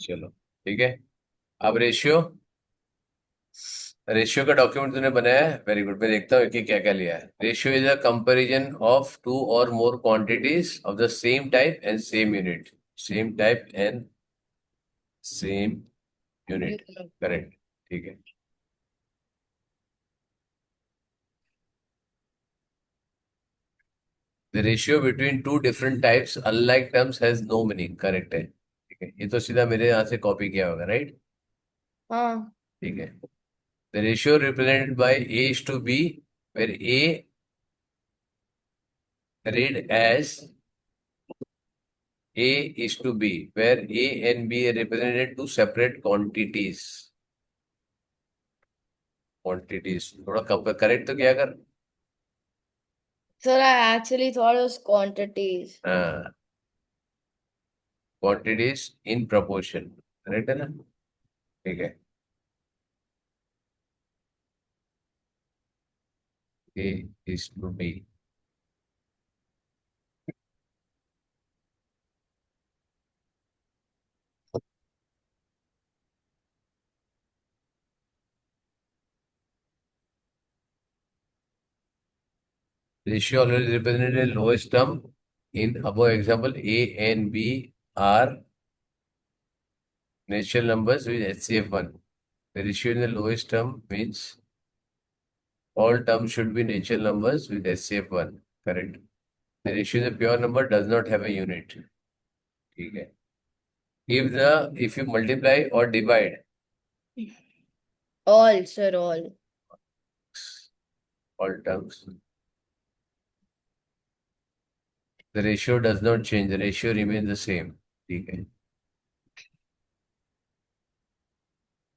चलो ठीक है। अब रेशियो, रेशियो का डॉक्यूमेंट तूने बनाया है, वेरी गुड। मैं देखता हूँ कि क्या क्या लिया है। Ratio is a comparison of two or more quantities of the same type and same unit. Same type and same unit, correct. ठीक है। The ratio between two different types unlike terms has no meaning, correct है। ठीक है, ये तो सीधा मेरे यहाँ से कॉपी किया होगा, राइट। हाँ ठीक है। The ratio represented by A is to B, where A read as A is to B, where A and B are represented two separate quantities. Quantities थोड़ा करेक्ट तो क्या कर। सर, आई एक्चुअली थॉट उस quantities. हाँ, quantities in proportion, correct है ना। ठीक है। A is to B। Ratio always represented the lowest term. In above example, A and B are natural numbers with HCF1. The ratio in the lowest term means all terms should be natural numbers with HCF1, correct. The ratio is a pure number, does not have a unit. ठीक है। if you multiply or divide all sir, all. all terms, the ratio does not change, the ratio remains the same। ठीक है।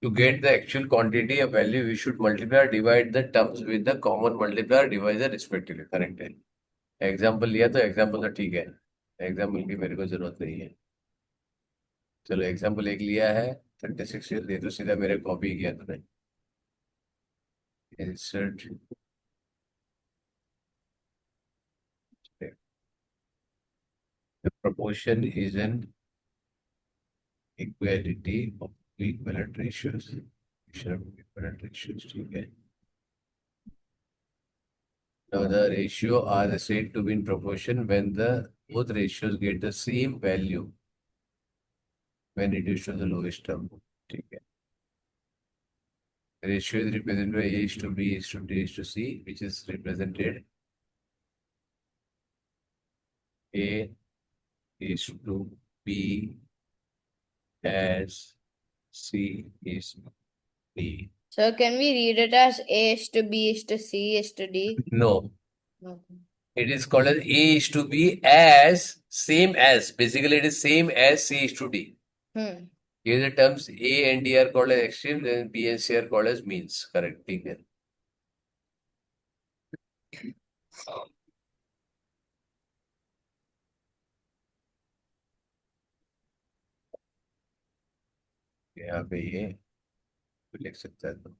To get the actual quantity of value, we should multiply or divide the terms with the common multiplier divisor respectively, correct है। Example लिया तो example तो ठीक है, example की मेरे को जरूरत नहीं है। चलो एग्जाम्पल एक लिया है, 36 ये तो सीधा मेरे कॉपी किया तूने। Insert, the proportion is an equality of equivalent ratios, equivalent ratios, ठीक है। Now the ratio are said to be in proportion when the both ratios get the same value when reduced to the lowest term, ठीक है। Ratio is represented by A is to B is to D is to C, which is represented A is to B as C is to D. Sir, can we read it as A is to B is to C is to D? No, it is called as A is to B as same as. Basically, it is same as C is to D. Hmm. Here the terms A and D are called as extremes, and B and C are called as means. Correct. ठीक है। यहाँ पे ये लिख सकता है तो।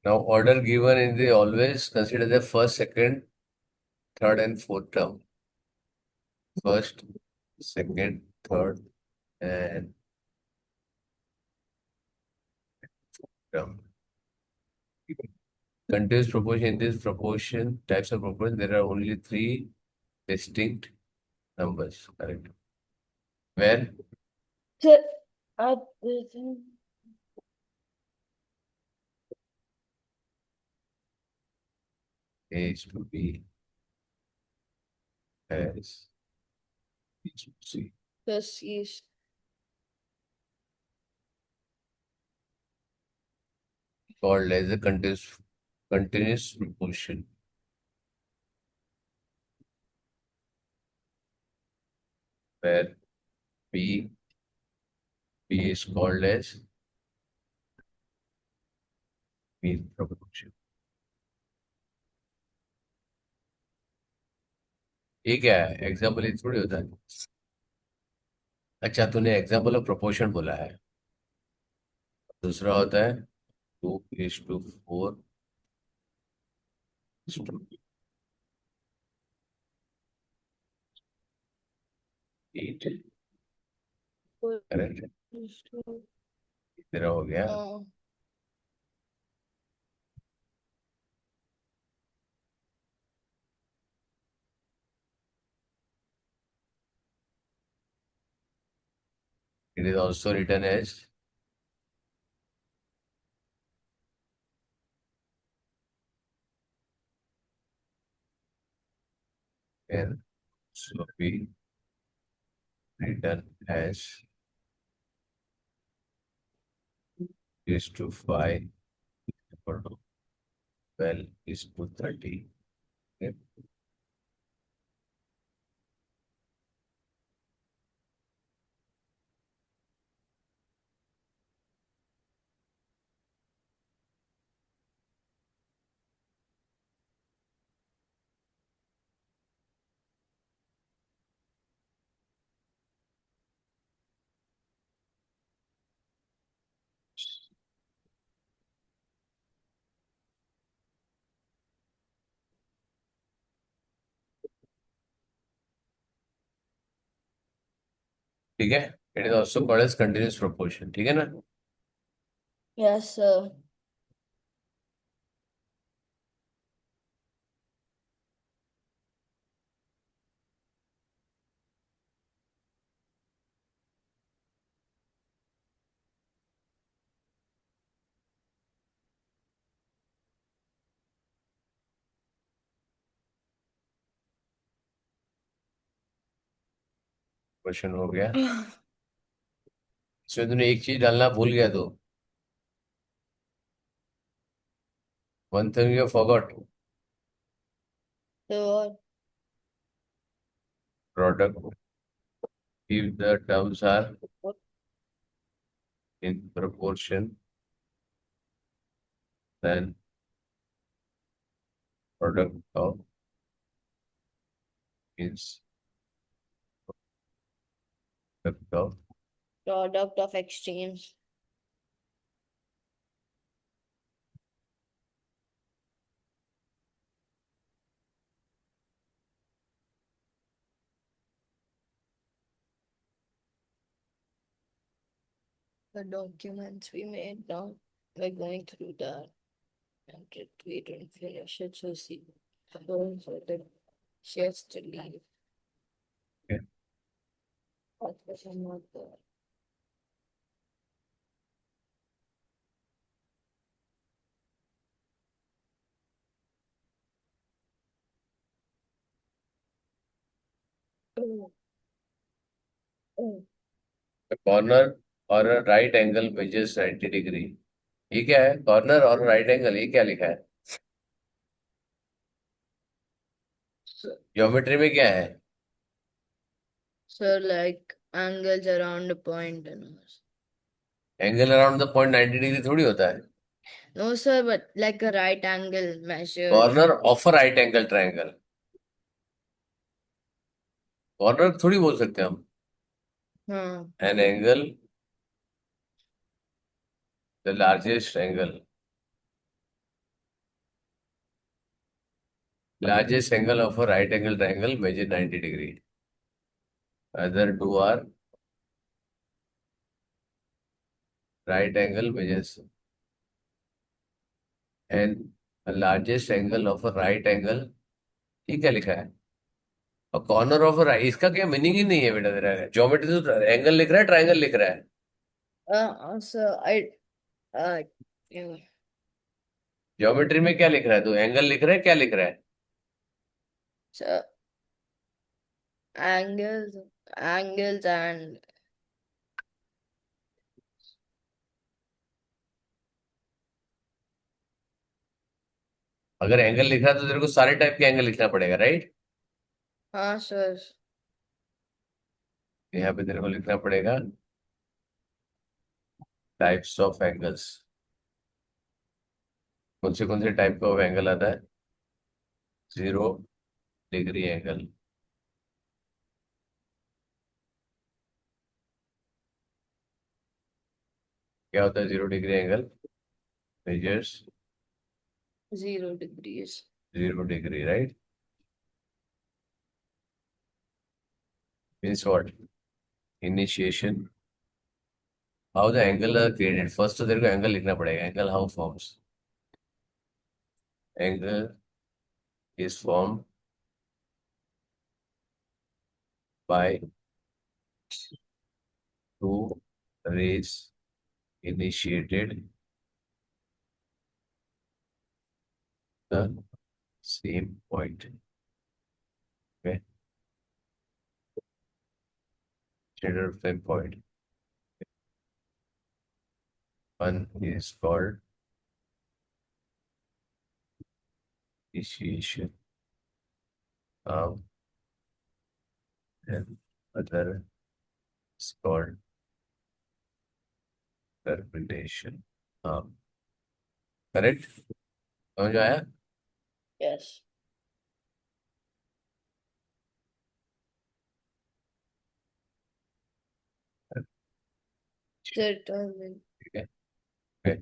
Now order given in the always consider the first, second, third, and fourth term. First, second, third, and term. Continuous proportion. In this proportion, types of proportion, there are only three distinct numbers. Correct. Where sir, आप A is to B as B is to C. बस ये Called as a continuous proportion, where B B is called as mean proportion. ये क्या है? Example ये थोड़ी होता है। अच्छा, तूने एग्जाम्पल ऑफ प्रोपोर्शन बोला है। दूसरा होता है 2:4:8। करेक्ट। तेरा हो गया। Uh, It is also written as can also be written as is to 5 equal to 12 is to 30. Okay. ठीक है। It is also called as continuous proportion, ठीक है ना? yes, sir. क्वेश्चन हो गया। इसमें तूने एक चीज डालना भूल गया तो, one thing you forgot. So, product if the terms are in proportion, then product of is product of. product of exchange. The documents we made now, we're going through that and we don't finish it, so see. So the shares to leave. Okay. That was not there. Oh, oh. A corner or a right angle measures 90 degree. ये क्या है? Corner और right angle, ये क्या लिखा है? So, geometry में क्या है? so like angles around the point and all. Angle around the point 90 degree थोड़ी होता है। No, sir, but like a right angle measures. Corner of a right angle triangle. Corner थोड़ी बोल सकते हम। Huh. An angle, the largest angle, largest angle of a right angle triangle measure 90 degree. Other two are right angle measures and the largest angle of a right angle। ये क्या लिखा है? और corner of right, इसका क्या meaning ही नहीं है बेटा तेरा। ज्योमेट्री तो एंगल लिख रहा है, ट्रायंगल लिख रहा है। So uh, yeah. ज्योमेट्री में क्या लिख रहा है तू? एंगल लिख रहा है, क्या लिख रहा है? So angles, angles and अगर एंगल लिख रहा है तो तेरे को सारे टाइप के एंगल लिखना पड़ेगा, राइट? sir. यहाँ पे तेरे को लिखना पड़ेगा टाइप्स ऑफ एंगल्स। कौन से टाइप का एंगल आता है? 0 डिग्री एंगल, क्या होता है 0 degree angle? Measures 0 degrees. 0 degree, right? Means what? Initiation, how the angle are created. First तो तेरे को एंगल लिखना पड़ेगा। Angle how forms? Angle is form by two rays initiated the same point. Okay, consider same point. One is called initiation, and other is called termination. Correct? समझ में आया? Yes. Determine. ठीक है। Okay.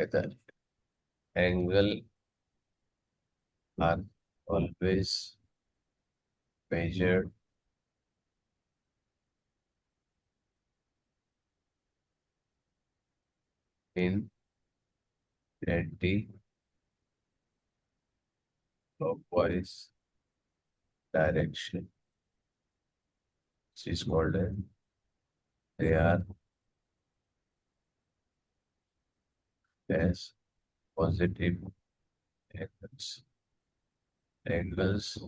कहता है angle are always measured in anti-clockwise direction. This is called they are as positive angles. Angles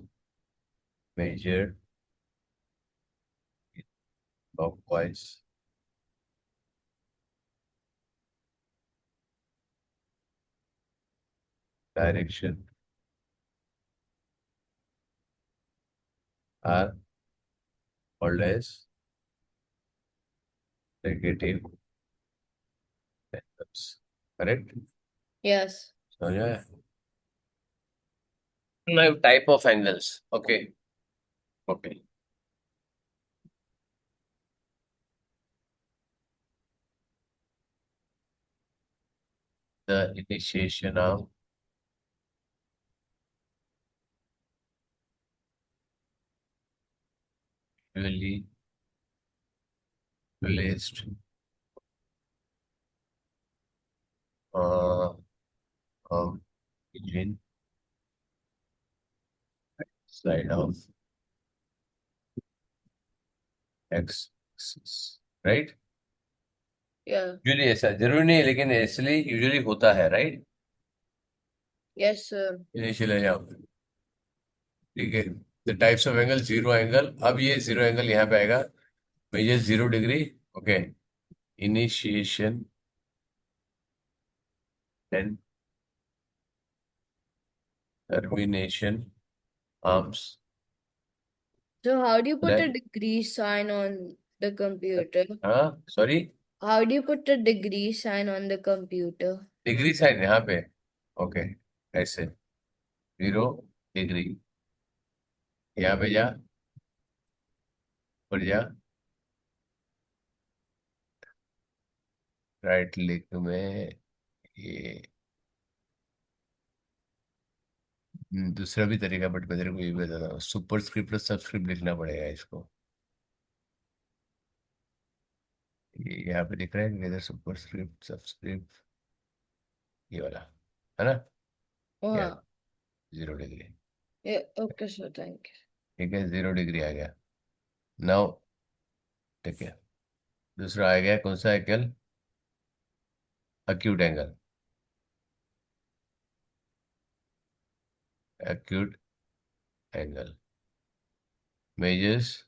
measured in clockwise direction are called as negative angles. Correct? Yes. So yeah. Now type of angles. Okay. Okay. The initiation of usually placed uh, engine side of x axis. Right? Yeah. Usually ऐसा जरूरी नहीं है, लेकिन इसलिए usually होता है, right? Yes, sir. Initial है यहाँ पे। ठीक है। The types of angle, zero angle. अब ये जीरो एंगल यहाँ पे आएगा। Measure 0 degree. Okay. Initiation and termination arms. So how do you put a degree sign on the computer? हाँ, sorry. How do you put a degree sign on the computer? Degree sine यहाँ पे। Okay. ऐसे 0 degree, यहाँ पे जा, ऊपर जा, right click में ये दूसरा भी तरीका, बट मैं तेरे को ये भी बताता हूँ। सुपर स्क्रिप्ट और सबस्क्रिप्ट लिखना पड़ेगा इसको। ये यहाँ पे लिख रहा है इधर, सुपर स्क्रिप्ट सबस्क्रिप्ट, ये वाला है ना? या Wow. 0 degree. Yeah, okay, sir. Thank you. ठीक है, 0 डिग्री आ गया। नाउ ठीक है, दूसरा आ गया कौन सा angle? Acute angle. acute angle measures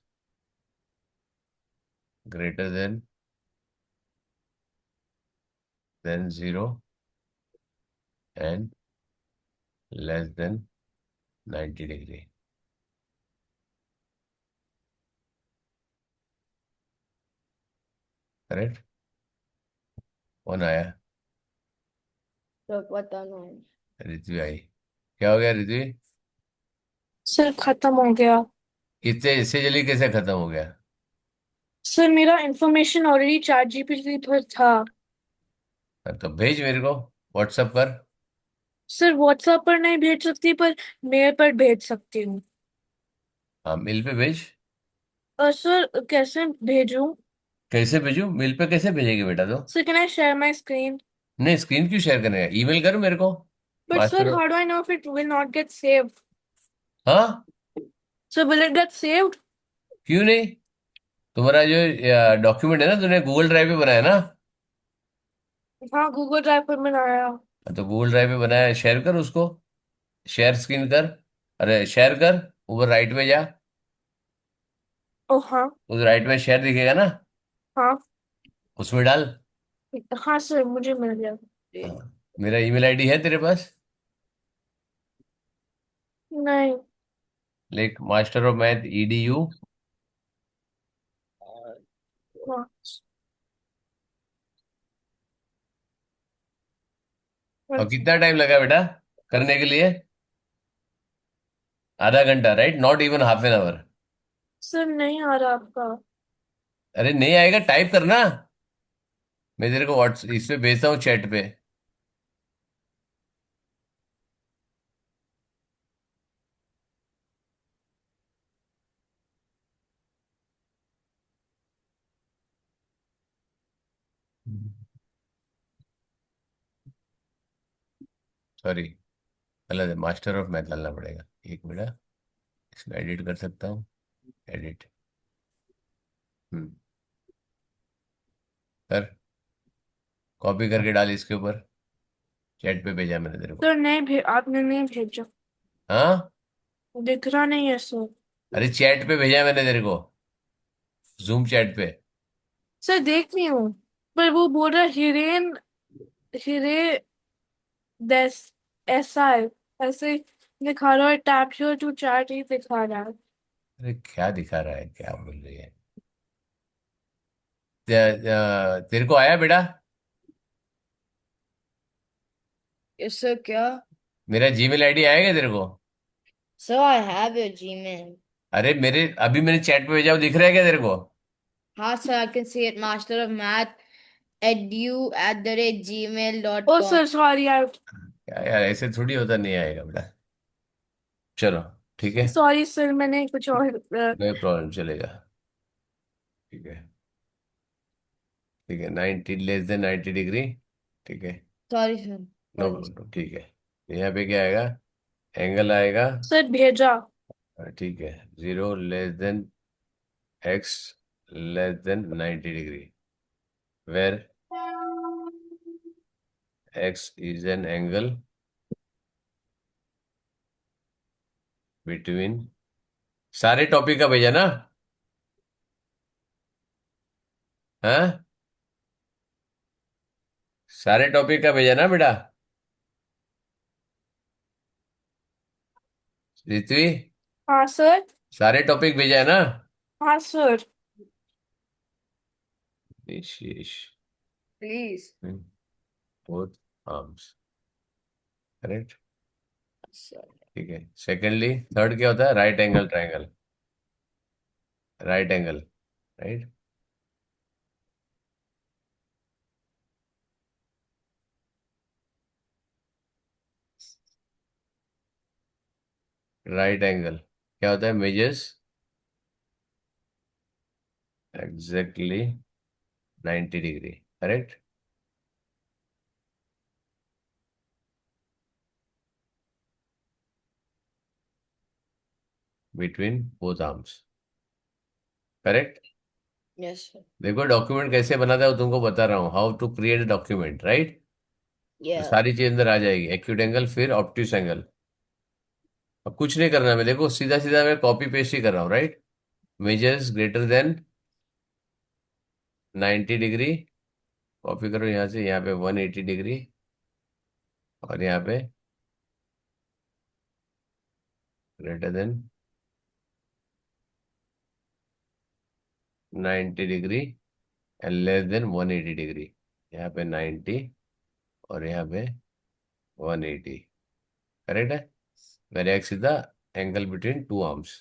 greater than 0 and less than 90 degree. Correct? कौन आया? So पता नहीं। रितु आई। क्या हो गया रितु? सर खत्म हो गया। इतने इससे जल्दी कैसे खत्म हो गया? सर मेरा इंफॉर्मेशन ऑलरेडी चैट जीपीटी पर था। तो भेज मेरे को व्हाट्सएप पर। सर व्हाट्सएप पर नहीं भेज सकती पर मेल पर भेज सकती हूँ। हाँ, मेल पे भेज। और सर कैसे भेजूं? कैसे भेजू? मेल पे कैसे भेजेगी बेटा तो? Sir can I share my screen? नहीं, स्क्रीन क्यों शेयर करेगा? ईमेल करो मेरे को। But sir master. How do I know if it will not get saved? हाँ। Sir will it get saved? क्यों नहीं? तुम्हारा जो डॉक्यूमेंट है ना, तूने गूगल ड्राइव पे बनाया ना? हाँ गूगल ड्राइव पर बनाया। तो गूगल ड्राइव पे बनाया, शेयर कर उसको। शेयर स्क्रीन कर। अरे शेयर कर। ऊपर राइट में जा। ओ हाँ। उस राइट में शेयर दिखेगा ना? हाँ। उसमें डाल। हाँ सर मुझे मिल गया। हाँ। मेरा ईमेल आईडी है तेरे पास? नहीं। लिख मास्टर ऑफ मैथ EDU। हाँ। और कितना टाइम लगा बेटा करने के लिए? आधा घंटा, right? Not even half an hour. Sir नहीं आ रहा आपका। अरे नहीं आएगा, टाइप करना। मैं तेरे को व्हाट्स इस पे भेजता हूँ, चैट पे। सॉरी, गलत है। मास्टर ऑफ मैथ डालना पड़ेगा। एक मिनट, इसमें एडिट कर सकता हूँ। एडिट। हम्म। कर। कॉपी करके डाल इसके ऊपर। चैट पे भेजा मैंने तेरे को। सर नहीं आपने नहीं भेजा। हाँ। दिख रहा नहीं है सर। अरे चैट पे भेजा मैंने तेरे को। जूम चैट पे। सर देख रही हूँ पर वो बोल रहा है हिरेन हिरे देस ऐसा है। ऐसे दिखा रहा है टैप हियर टू चैट ही दिखा रहा है। अरे क्या दिखा रहा है, क्या बोल रही है? तेरे को आया बेटा? सर क्या? मेरा जीमेल आईडी आएगा तेरे को? Sir I have your Gmail. अरे मेरे अभी मैंने चैट पे भेजा, वो दिख रहा है क्या तेरे को? हाँ sir I can see it master of math edu@gmail.com। Oh sir sorry I क्या यार, ऐसे थोड़ी होता, नहीं आएगा बेटा। चलो। ठीक है। सॉरी सर मैंने कुछ और नो प्रॉब्लम, चलेगा। ठीक है। ठीक है, 90 < 90 ठीक है। Sorry sir no sorry. Problem, ठीक है। यहाँ पे क्या आएगा? एंगल आएगा। सर भेजा। ठीक है। 0 < x < 90 where x is an angle between. सारे टॉपिक का भेजा ना? हाँ, सारे टॉपिक का भेजा ना बेटा? रित्वी, हाँ सर। सारे टॉपिक भेजा है ना? हाँ सर। शीश। Please. Both arms. Correct. Sir. ठीक है। सेकेंडली, थर्ड क्या होता है? Right angle triangle. Right angle. Right. Right angle क्या होता है? Measures exactly 90 degree. Correct. Between both arms. Correct. Yes sir. देखो डॉक्यूमेंट कैसे बनाता है वो तुमको बता रहा हूँ, how to create document, right? तो या। सारी चीज अंदर आ जाएगी, एक्यूट एंगल फिर ऑब्ट्यूस एंगल। अब कुछ नहीं करना, मैं देखो सीधा सीधा मैं कॉपी पेस्ट ही कर रहा हूँ, right? Measures greater than 90 degree. Copy करो यहाँ से, यहाँ पे 180 डिग्री। और यहाँ पे greater than 90 degree and less than 180 degree. यहाँ पे 90 और यहाँ पे 180। करेक्ट है? Very x is the angle between two arms.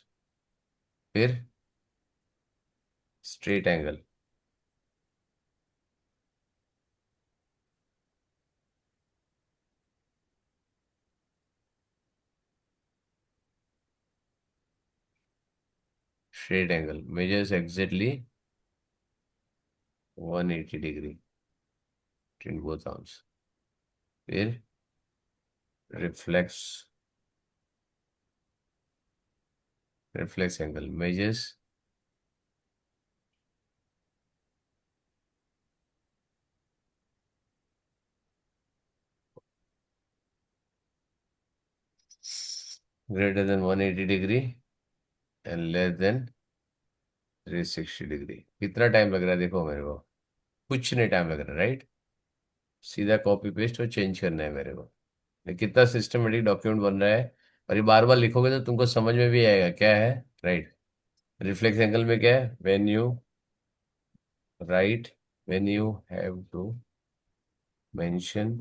फिर straight angle, straight angle measures exactly 180 degree in both arms. फिर reflex, reflex angle measures greater than 180 degree and less than 360 degree. कितना time लग रहा है देखो मेरे को, कुछ नहीं टाइम लग रहा, राइट। सीधा कॉपी पेस्ट और चेंज करना है मेरे को। ये कितना सिस्टमेटिक डॉक्यूमेंट बन रहा है। और ये बार बार लिखोगे तो तुमको समझ में भी आएगा क्या है, राइट। रिफ्लेक्स एंगल में क्या है, when you write, when you have to mention,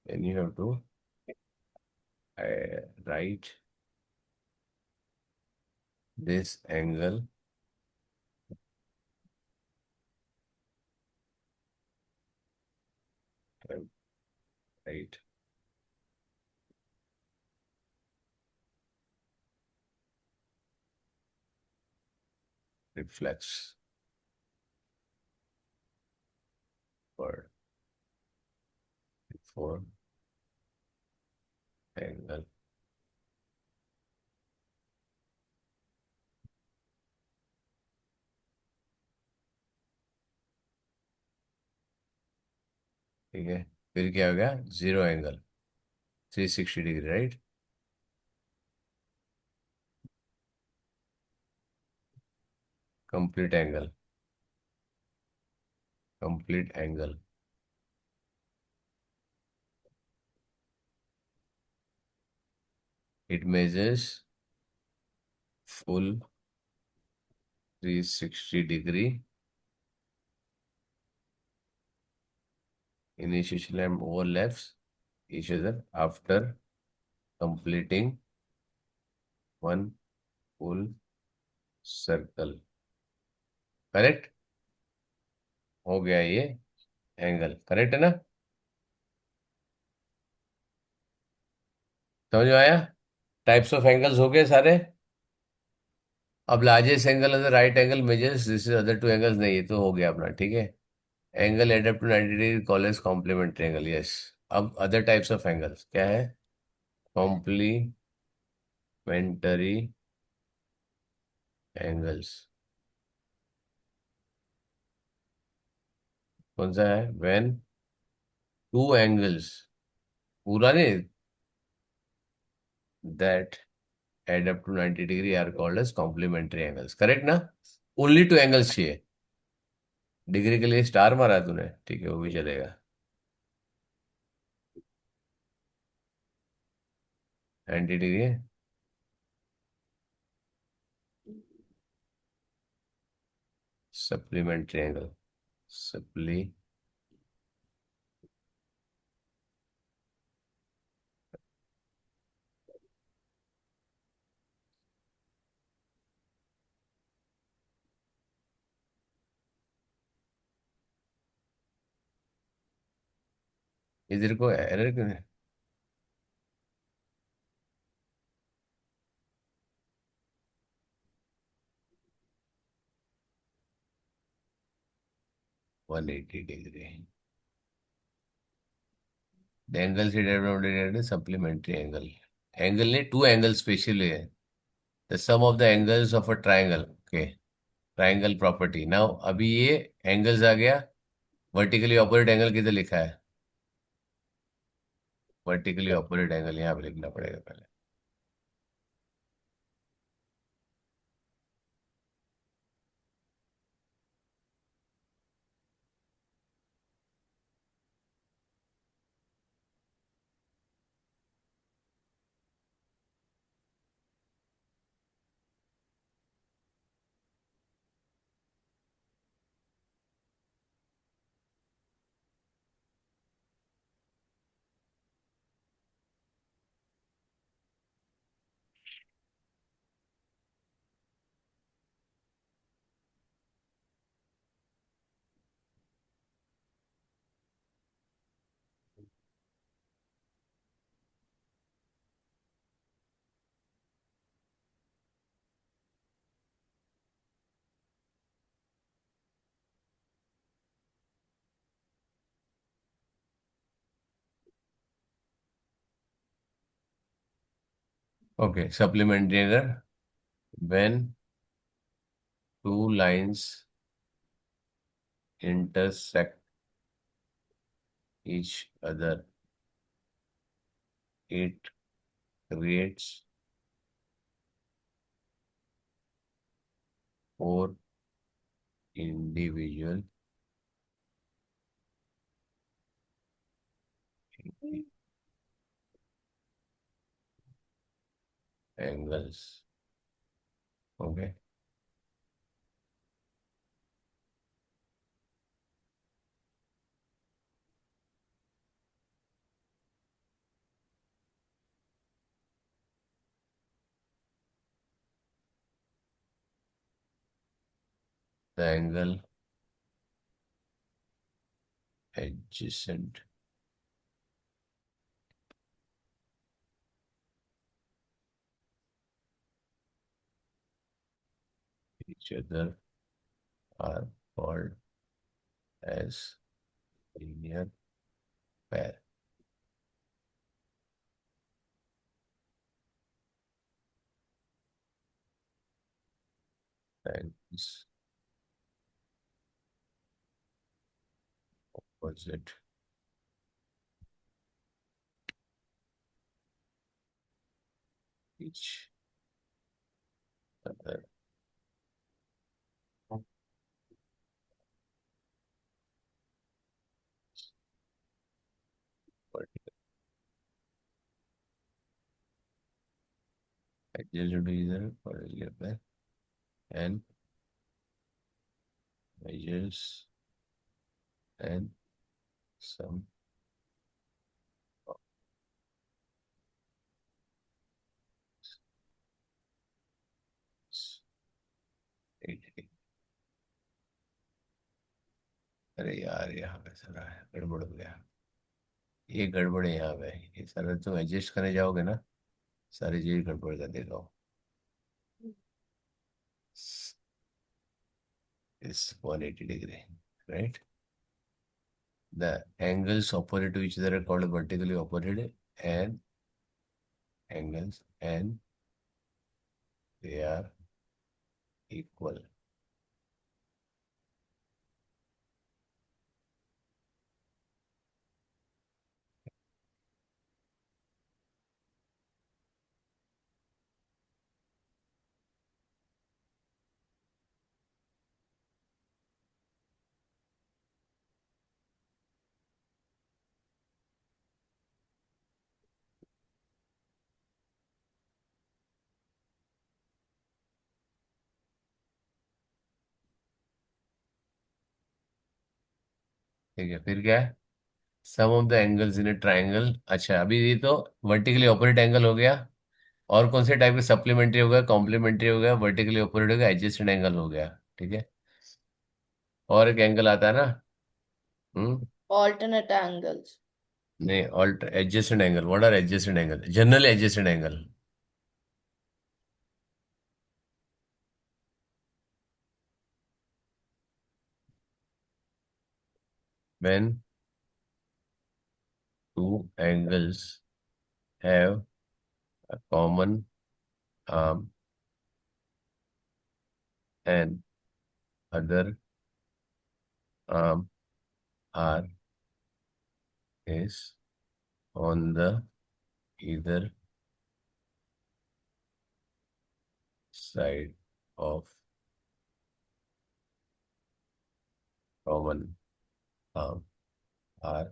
when you have to write this angle, right reflex for for angle. ठीक है, फिर क्या हो गया, zero angle 360 degree, right. Complete angle, complete angle it measures full 360 degree initiation and overlaps each other after completing one full circle। Correct हो गया ये angle, correct है ना, समझ में आया। टाइप्स ऑफ एंगल्स हो गए सारे। अब लार्जेस्ट एंगल है right angle measures this is other two angles, नहीं ये तो हो गया अपना, ठीक है। Angle adept to 90 degree called as complementary angle, yes. अब अदर टाइप्स ऑफ एंगल्स क्या है, कॉम्प्लीमेंटरी एंगल्स। कौन सा है, व्हेन टू एंगल्स, पूरा नहीं, that add up to 90 degree are called as complementary angles, correct ना। ओनली टू एंगल्स चाहिए, डिग्री के लिए स्टार मारा तूने, ठीक है वो भी चलेगा। 90 डिग्री सप्लीमेंट्री एंगल, सप्ली, इधर को एरर क्यों है, 180 डिग्री एंगल से डेवलप सप्लीमेंट्री एंगल। एंगल ने टू एंगल स्पेशली है, the sum of the angles of a triangle, okay. Triangle property now, अभी ये एंगल्स आ गया। वर्टिकली ऑपोजिट एंगल किधर लिखा है, वर्टिकली ऑपोजिट एंगल यहाँ पे लिखना पड़ेगा पहले। Okay, supplementary error. When two lines intersect each other, it creates four individual angles. Okay. The angle adjacent each other are called as linear pair. Angles opposite each other. Vertical. Adjacent to each other for a linear pair and measures and some of its 80. अरे यार यहाँ पे सारा गड़बड़ हो गया। ये गड़बड़ है यहाँ पे। ये सारा तुम एडजस्ट करने जाओगे ना, सारी चीज गड़बड़ कर देगा। इस 180 degree, right? The angles opposite to each other are called vertically opposite and angles, and they are equal. ठीक है, फिर क्या है? Sum of the angles in a triangle. अच्छा, अभी ये तो वर्टिकली ऑपोजिट एंगल हो गया। और कौन से टाइप के? सप्लीमेंट्री हो गया, कॉम्प्लीमेंट्री हो गया, वर्टिकली ऑपोजिट हो गया, एडजेसेंट एंगल हो गया। ठीक है। और एक एंगल आता है ना। हम्म। Alternate angles. नहीं, alt adjacent angle. What are adjacent angle? General adjacent angle. When two angles have a common arm and other arm R is on the either side of common arm are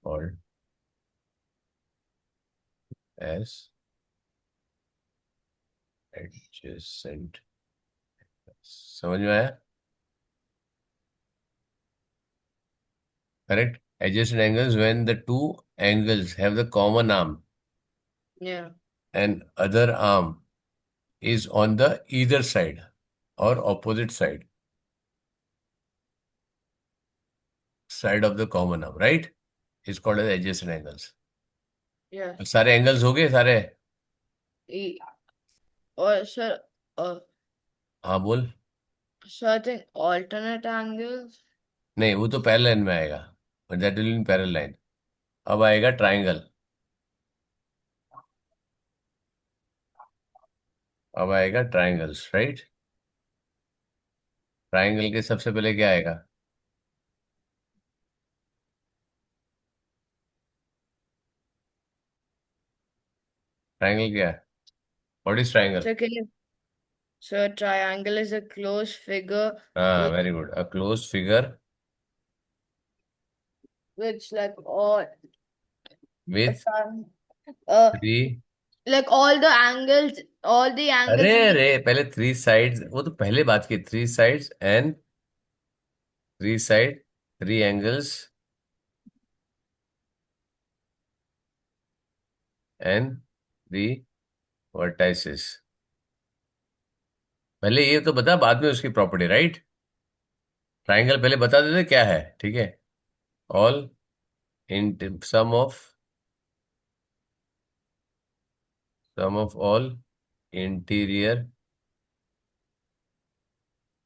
called as adjacent। समझ में आया? Correct. Adjacent angles when the two angles have the common arm Yeah. and other arm is on the either side or opposite side of the common arm, right? Is called as adjacent angles। Yeah. सारे angles हो गए सारे? E- Or sir, uh, हाँ बोल। so I think alternate angles. नहीं, वो तो parallel line में आएगा। That will in parallel line. अब आएगा ट्राइंगल। अब आएगा ट्राइंगल्स, राइट। ट्राइंगल के सबसे पहले क्या आएगा? ट्राइंगल क्या है? What is triangle? So can you, so a triangle is a closed figure हाँ, with very good, a close figure which like all with sun- uh three. like all the अरे angles in the अरे, पहले three sides, वो तो पहले बात की, three sides and three side, three angles and three vertices. पहले ये तो बता, बाद में उसकी प्रॉपर्टी, राइट। ट्राइंगल पहले बता देते क्या है, ठीक है। All in sum of all interior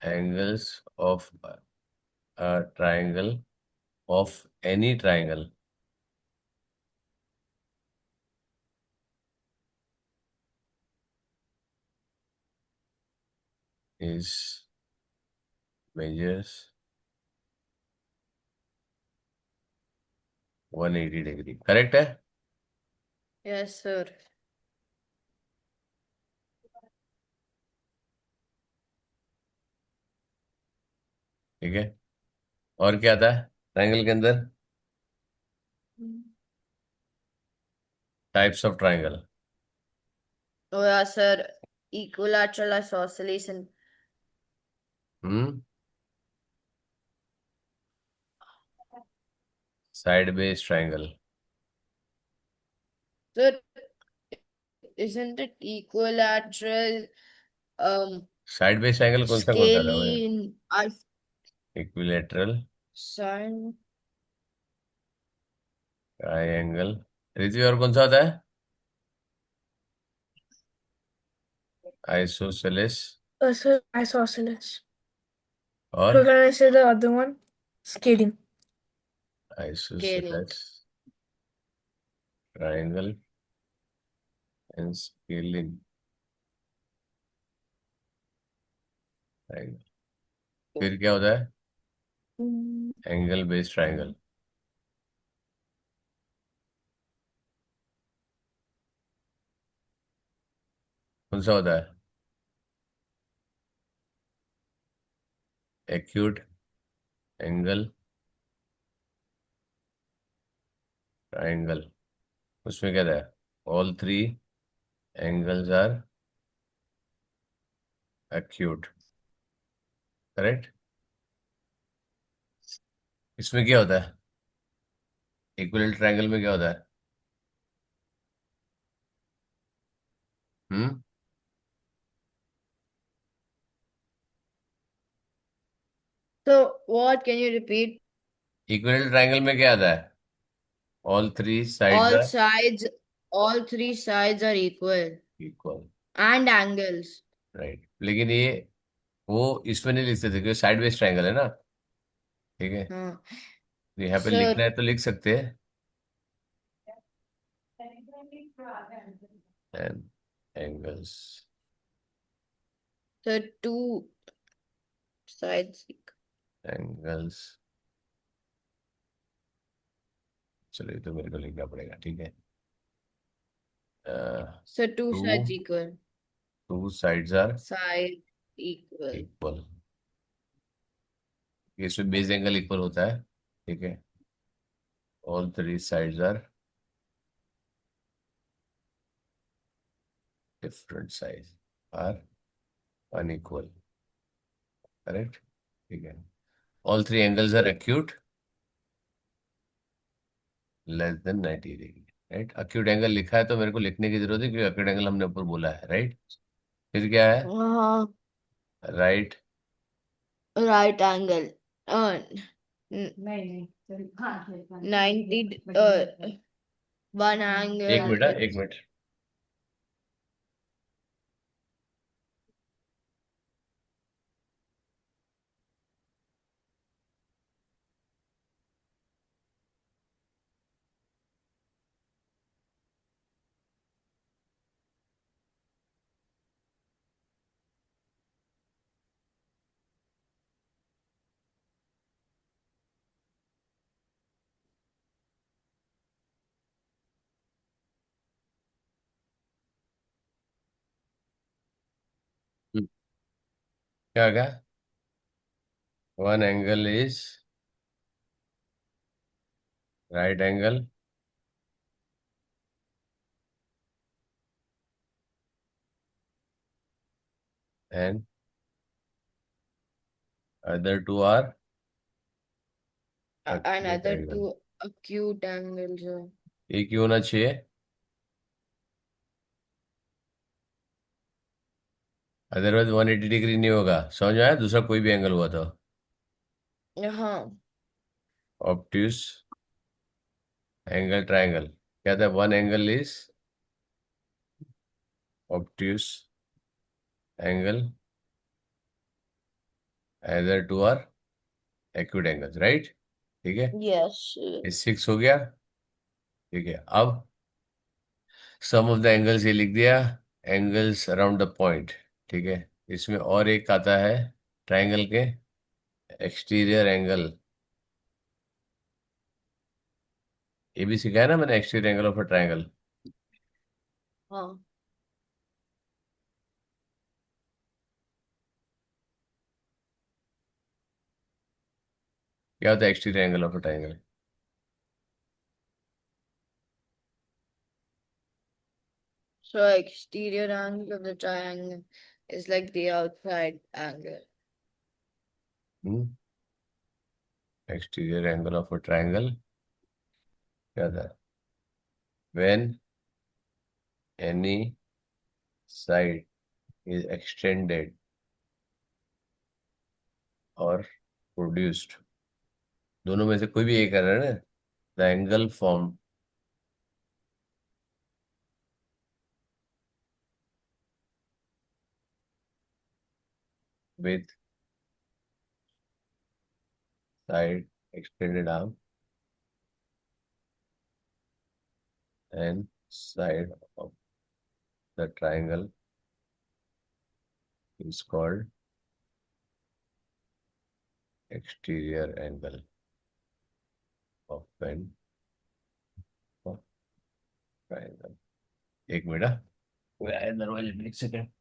angles of a triangle of any triangle is measures 180 degree, correct है। yes sir. ठीक है, और क्या था ट्राइंगल के अंदर? Types of triangle. Oh yeah sir, equilateral isosceles and hmm. Side base triangle. sir, isn't it equilateral side base triangle कौन सा था भाई? scalene equilateral sine triangle. Ritu और कौन सा होता है? Isosceles So isosceles. और So can I say the other one? Scaling. scaling. Isosceles triangle and scaling triangle. फिर क्या होता है? Mm. Angle based triangle. कौन सा होता है? Acute angle triangle. उसमें क्या था? All three angles are acute, correct. इसमें क्या होता है? इक्विलेटरल ट्राइंगल में क्या होता है? Hmm. So what can you repeat? Equilateral triangle में क्या आता है? All three sides All are sides, all three sides are equal equal, and angles. Right. लेकिन ये वो इसमें नहीं लिखते थे क्योंकि साइड वेज ट्राइंगल है ना, ठीक है। Huh. तो यहाँ पे So, लिखना है तो लिख सकते हैं, and angles. so two sides. Angles, चलो ये तो मेरे को लिखना पड़ेगा, ठीक है। So two two sides equal. Two sides are Side equal. Equal. इसमें बेस एंगल इक्वल होता है, ठीक है। All three sides are different size are unequal, correct, ठीक है। All three angles are acute less than 90 degree, right. Acute angle लिखा है तो मेरे को लिखने की जरूरत है क्योंकि अक्यूट एंगल हमने ऊपर बोला है, राइट। फिर क्या है? Uh, right right angle. N- 90, one एक angle मिनट, हाँ, with एक मिनट। क्या क्या? One angle is right angle and other two are And acute other angle. two acute angles are. एक ही होना चाहिए, अदरवाइज 180 डिग्री नहीं होगा। समझ में आया? दूसरा कोई भी एंगल हुआ तो हाँ, ऑब्ट्यूस एंगल ट्रायंगल क्या था? One angle is obtuse angle other two are acute angles, right? ठीक है, yes. ये 6 हो गया। ठीक है, अब सम ऑफ द एंगल्स ये लिख दिया, एंगल्स अराउंड द पॉइंट। ठीक है, इसमें और एक आता है ट्रायंगल के एक्सटीरियर एंगल। ये भी सिखाया ना मैंने, exterior angle of a triangle. हाँ, क्या होता है exterior angle of a triangle? so exterior angle of the triangle is like the outside angle. Exterior angle of a triangle क्या था? When any side is extended और produced, दोनों में से कोई भी एक कर रहा है ना, the angle form with side extended arm and side of the triangle is called exterior angle of pain of triangle. एक मिनट हाँ। कोई आया दरवाजे पे, एक second.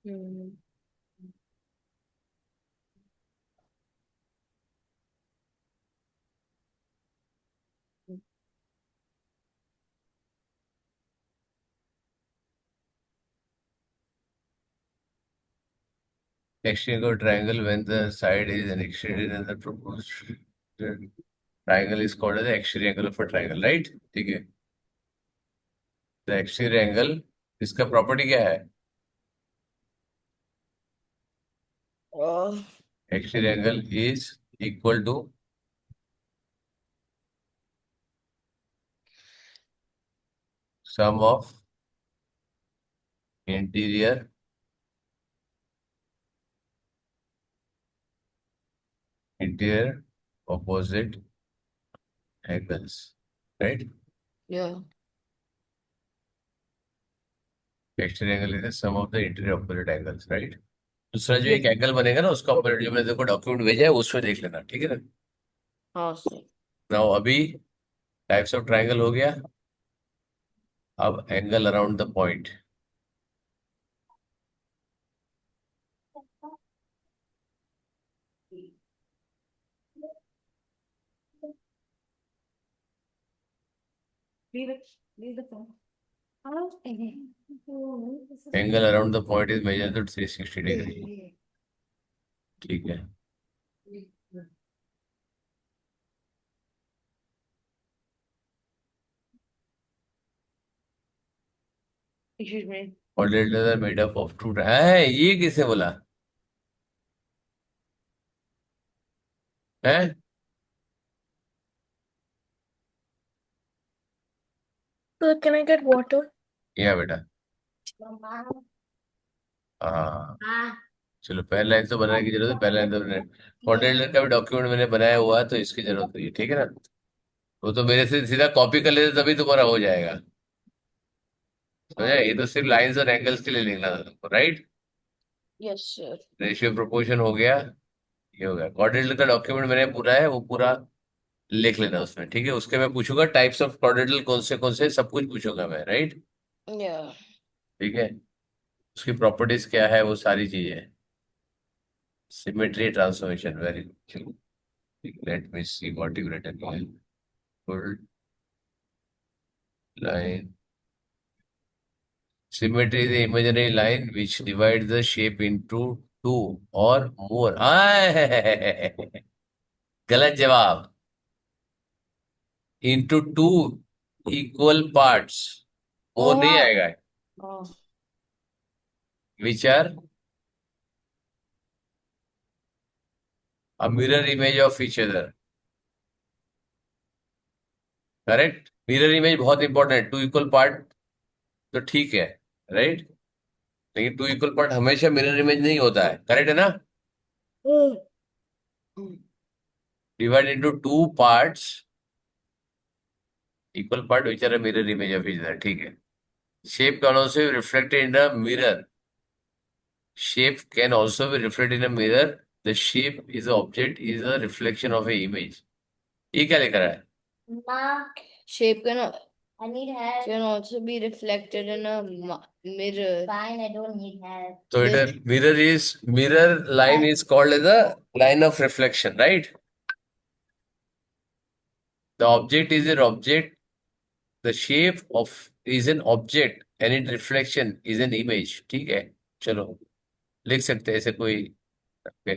Hmm. External triangle when the side is an extended and the proposed triangle is called as the exterior angle of a triangle, right? ठीक है, the exterior angle इसका प्रॉपर्टी क्या है? Oh, Exterior angle is equal to sum of interior opposite angles, right? yeah. Exterior angle is the sum of the interior opposite angles, right? दूसरा जो एक Yes. Angle बनेगा ना, उसका ऑपोजिट जो मैंने देखो डॉक्यूमेंट भेजा है उसमें देख लेना, ठीक है ना? हाँ सर. नाउ अभी टाइप्स ऑफ ट्रायंगल हो गया, अब angle around the point. Angle around the point is measured to 360 degree. ठीक है, Excuse me. और letter made up of two है, ये किसे बोला है? So can I get water? या बेटा, हाँ चलो, पहला लाइन तो बनाने की जरूरत है, पहला लाइन तो बनाने, मॉडल का भी डॉक्यूमेंट मैंने बनाया हुआ है तो इसकी जरूरत नहीं है, ठीक है ना? वो तो मेरे से सीधा कॉपी कर लेते तभी तुम्हारा हो जाएगा, समझा? ये तो सिर्फ लाइंस और एंगल्स के लिए लिखना था तुमको, right? Yes, sir. Ratio proportion हो गया, ये हो गया। क्वाड्रेटिक का डॉक्यूमेंट मैंने पूरा है, वो पूरा लिख लेना उसमें, ठीक है। उसके मैं पूछूंगा टाइप्स ऑफ क्वाड्रेटिक कौन से सब कुछ पूछूंगा मैं, राइट। Yeah. ठीक है, उसकी प्रॉपर्टीज क्या है, वो सारी चीजें। Symmetry transformation, very good. Let me see what you written here. Full line symmetry is the imaginary line which divides the shape into two or more. गलत जवाब। into two equal parts, more नहीं Oh. आएगा। Oh. which are a mirror image of each other, correct. Mirror image बहुत important है। Two equal part तो ठीक है, right, लेकिन टू इक्वल पार्ट हमेशा मिरर इमेज नहीं होता है, करेक्ट है ना। Divide into two parts, equal part which are mirror image of each other, ठीक है। Shape can also reflected in a mirror, shape can also be reflected in a mirror. The shape is a object is a reflection of a image. ये क्या लिख रहा है? Shape can also be reflected in a mirror. Fine, I don't need help. So it This a mirror line is called as a line of reflection, right? The object is an object. The shape of is an object and its reflection is an image. ठीक है, चलो लिख सकते हैं ऐसे कोई। okay.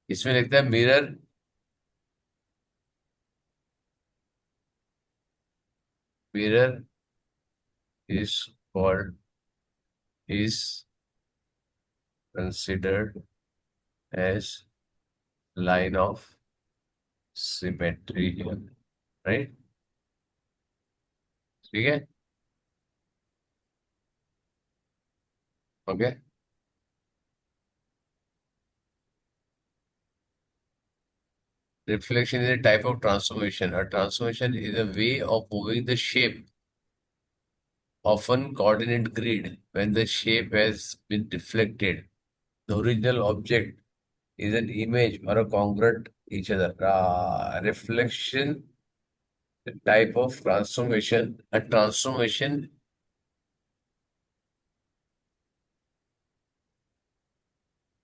इसमें लिखता है mirror mirror is called is considered as line of symmetry, right? ठीक है, okay. Reflection is a type of transformation. A transformation is a way of moving the shape, often coordinate grid. When the shape has been reflected, the original object is an image or a congruent each other. Reflection, the type of transformation. A transformation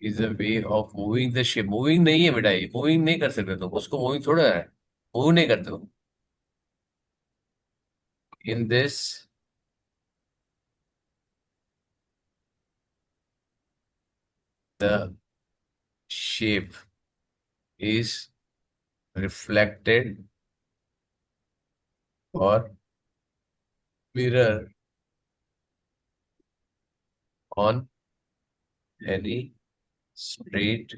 is a way of moving the shape. Moving नहीं है बेटा, ये moving नहीं कर सकते तुम उसको, moving थोड़ा है, मूव नहीं करते हो। In this, the shape is reflected or mirror on any straight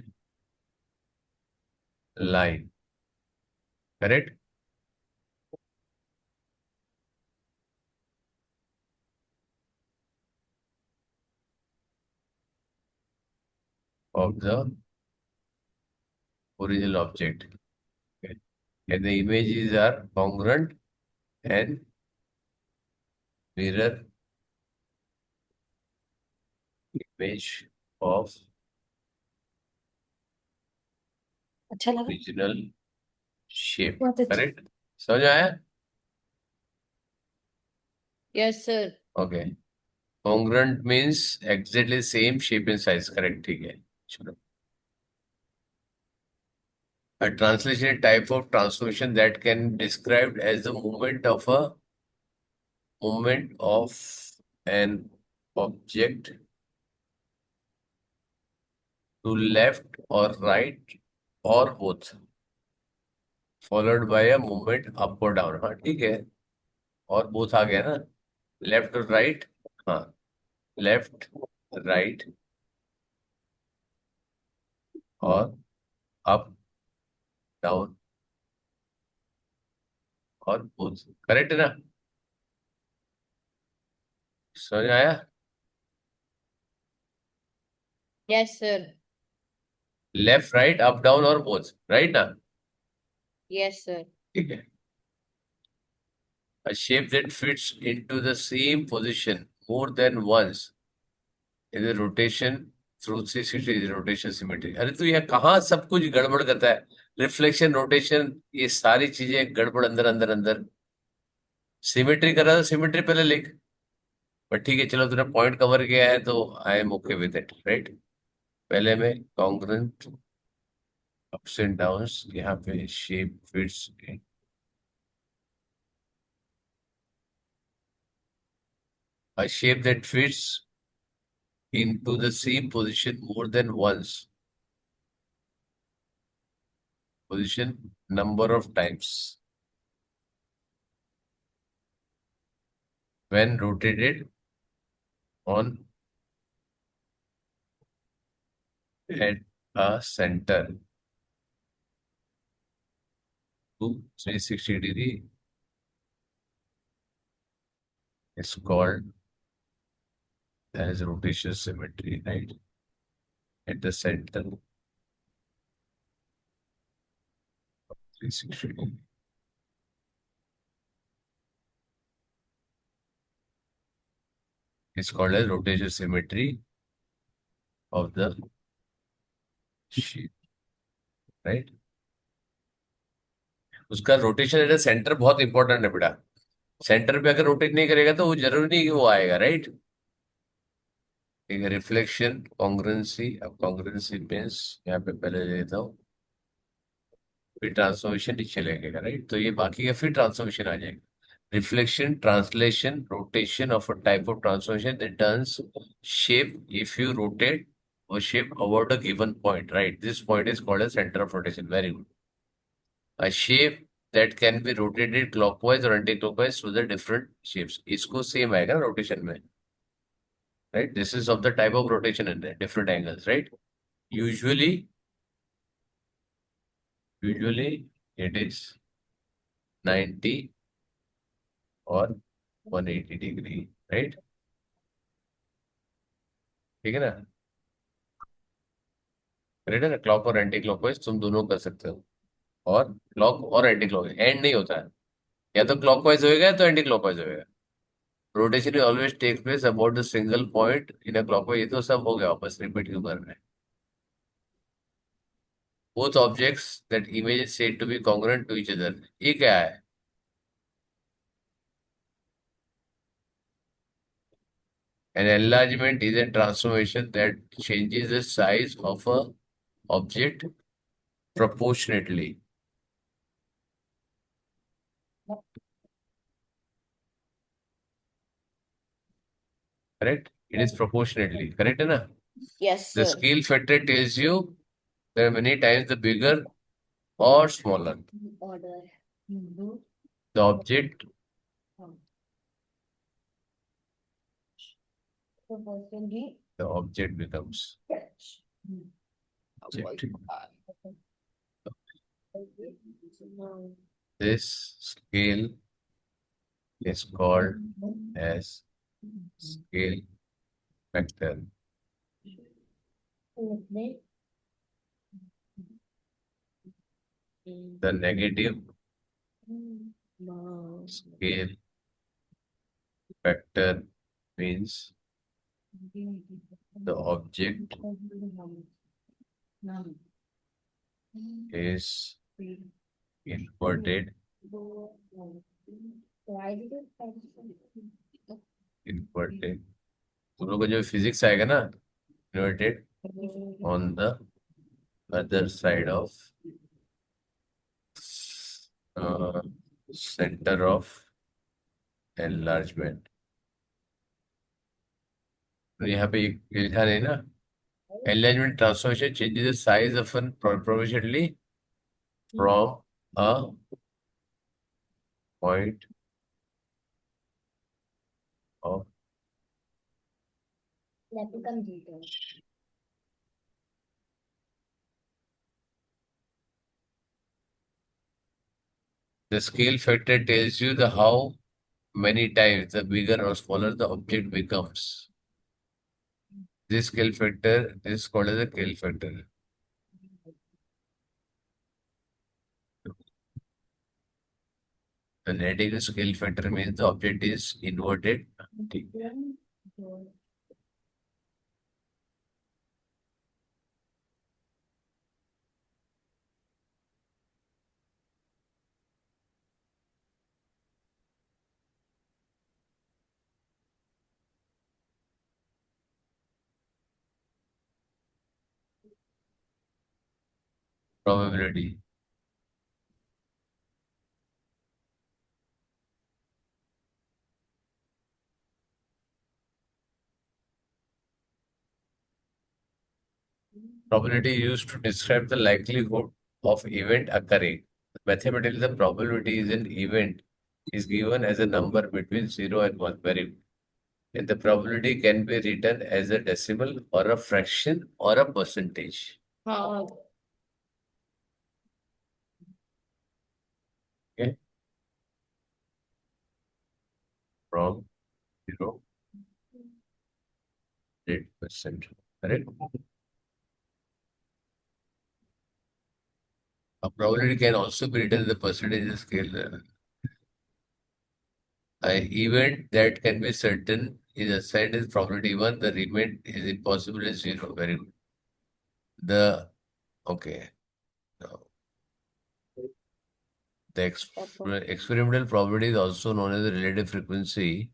line, correct? Of the original object. Okay. And the images are congruent and mirror image of अच्छा लगा, original shape, बहुत अच्छा। correct? समझ आया? yes, sir. Okay. Congruent means exactly same shape and size, correct? ठीक है, चलो। A translation is a type of transformation that can be described as the movement of an object to left or right or both, followed by a movement up or down। हाँ ठीक है, और both आ गया ना, left और right. हाँ, left right और up down और बोथ, करेक्ट है ना। समझ आया? Yes, sir. Left right up down और बोथ, राइट ना। Yes, sir. ठीक है। A shape that fits into the same position more than once is a rotation through 360 rotation symmetry. अरे तो यह कहाँ सब कुछ गड़बड़ करता है, रिफ्लेक्शन, रोटेशन, ये सारी चीजें गड़बड़ अंदर अंदर अंदर। सिमेट्री कर रहा था, सिमेट्री पहले लिख। पर ठीक है, चलो तूने पॉइंट कवर किया है तो I am okay with it, right. पहले में कॉन्ग्रुएंट अप्स एंड डाउन्स, यहाँ पे shape fits a shape that fits into the same position more than once, position number of times when rotated on at a center to 360 degree is called as rotation symmetry, right? At the center, 360 degree. It's called as rotation symmetry of the shape, right? उसका rotation at the centre बहुत important है बेटा। Centre पे अगर rotate नहीं करेगा तो वो जरूरी नहीं कि वो आएगा, राइट। ठीक है, रिफ्लेक्शन, कॉन्ग्रुएंसी। अब कॉन्ग्रुएंसी मीन्स यहाँ पे पहले ले लेता हूँ, फिर ट्रांसफॉर्मेशन नीचे लगेगा, राइट। तो ये बाकी का फिर ट्रांसफॉर्मेशन आ जाएगा। Reflection, translation, rotation of a type of transformation that turns shape if you rotate or shape about a given point, right? This point is called as center of rotation. Very good. A shape that can be rotated clockwise or anti-clockwise through the different shapes. इसको same आएगा rotation में, right? This is of the type of rotation in there, different angles, right? Usually it is 90 or 180 degree, right? ठीक है ना, right है ना। Clock और anti clockwise तुम दोनों कर सकते हो, और क्लॉक और एंटी क्लॉकवाइज एंड नहीं होता है, या तो क्लॉकवाइज होएगा या तो एंटी क्लॉकवाइज होएगा। Rotation always take place about the single point in a clockwise. ये तो सब हो गया, वापस रिपीट क्यों कर रहे हैं। Both objects that image is said to be congruent to each other, ये क्या है। An enlargement is a transformation that changes the size of a object proportionately. Correct? It is proportionately. Correct, na? Yes, The sir. scale factor tells you there are many times the bigger or smaller Order. the object Proportionally. the object becomes. Object. This scale is called as scale factor. The negative scale factor means the object is inverted. Inverted. तुम लोग को जो physics आएगा ना, inverted on the other side of center of enlargement. तो यहाँ पे ये लिखा नहीं ना, enlargement transformation changes the size of an proportionally from a point of Let become detail. the scale factor tells you the how many times the bigger or smaller the object becomes. This scale factor is called as a scale factor. The negative scale factor means the object is inverted. Probability. Probability used to describe the likelihood of event occurring. Mathematically, the probability is an event is given as a number between 0 and 1. Very good. And the probability can be written as a decimal or a fraction or a percentage. हाँ Okay. From 0 to 8%. Correct? A probability can also be written as a percentage scale. An event that can be certain is assigned as probability 1, the remainder is impossible as 0. Very good. The okay. Now, the experimental probability is also known as the relative frequency.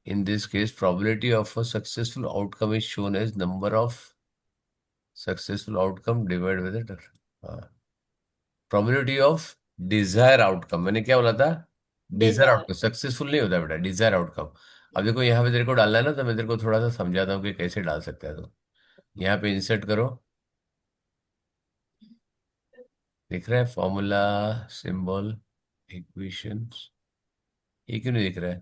In this case, probability of a successful outcome is shown as number of successful outcome divided with the probability of desired outcome. मैंने क्या बोला था? Dzire Desire. Outcome successful नहीं होता बेटा, Dzire outcome. अब देखो यहाँ पे तेरे को डालना है ना, तो मैं तेरे को थोड़ा सा समझाता हूँ कि कैसे डाल सकते हैं। तो यहाँ पे इंसर्ट करो, दिख रहा है फॉर्मूला, सिंबल, इक्वेशंस। ये क्यों नहीं दिख रहा है?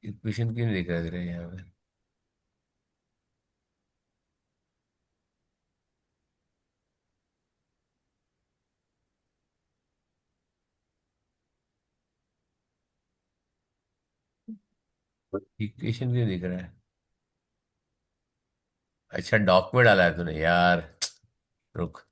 इक्वेशन क्यों नहीं दिख रहा है तेरे यहाँ पे? इक्वेशन क्यों दिख रहा है? अच्छा, डॉक में डाला है तूने यार। रुक।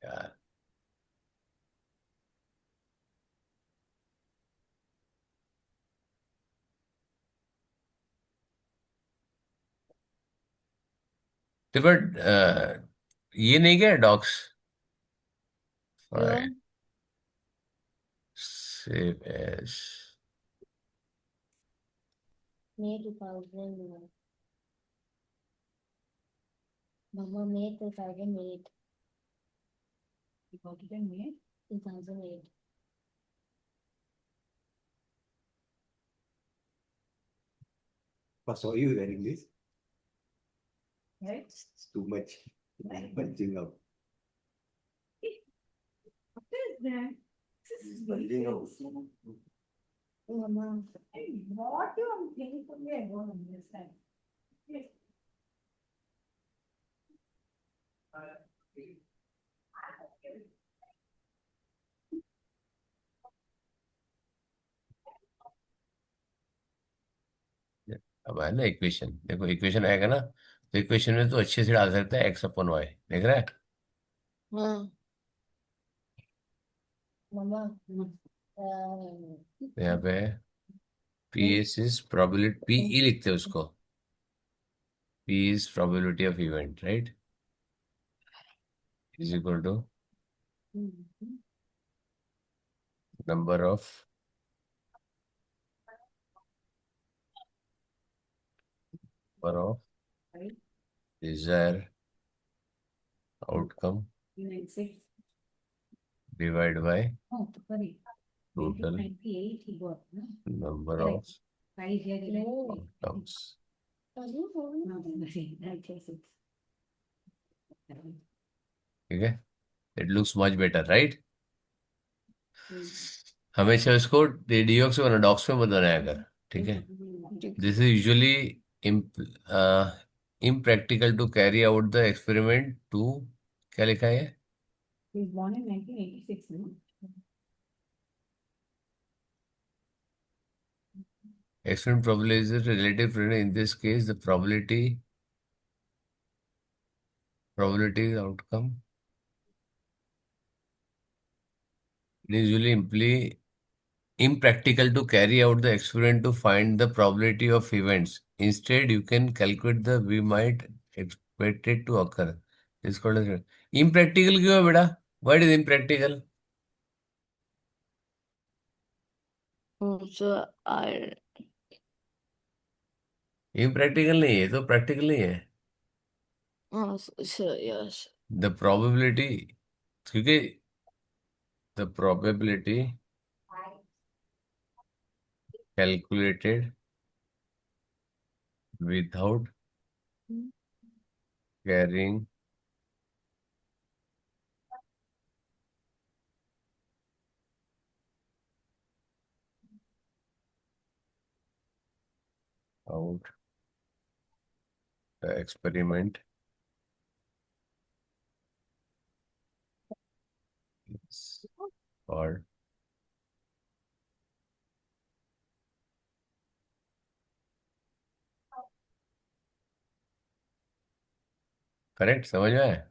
यार तो बट ये नहीं क्या डॉक्स? क्यों? Save as. May 2001. Mama, May 2008. You got it in May? 2008. So are you wearing this? Right? It's too much. Bulging out. What is that? This is Bulging out. Mama. What you are thinking for me, I don't understand. Yes. अब है ना equation, देखो equation आएगा ना, तो equation में तो अच्छे से डाल सकते हैं एक्स अपॉन वाई। देख रहा है? हाँ मम्मा तो यहाँ पे P S is probability, P E लिखते हैं उसको। P is probability of event, right? Is equal to number of desire outcome divide by total number of outcomes. ठीक है? It looks much better, right? हमेशा इसको डीऑक्स में डॉक्स में बनाया कर। ठीक है? This is usually impractical to carry out the experiment to, क्या लिखा है? He was born in 1986, no? Experiment probability is a relative probability. In this case, the probability outcome is usually impractical to carry out the experiment to find the probability of events. Instead, you can calculate the we might expect it to occur. It's called as impractical. क्यों है बेटा? Why it is impractical? So I Impractical नहीं है तो practical नहीं है. so yes. The probability क्योंकि the probability calculated without carrying out the experiment is called correct. समझ में आया?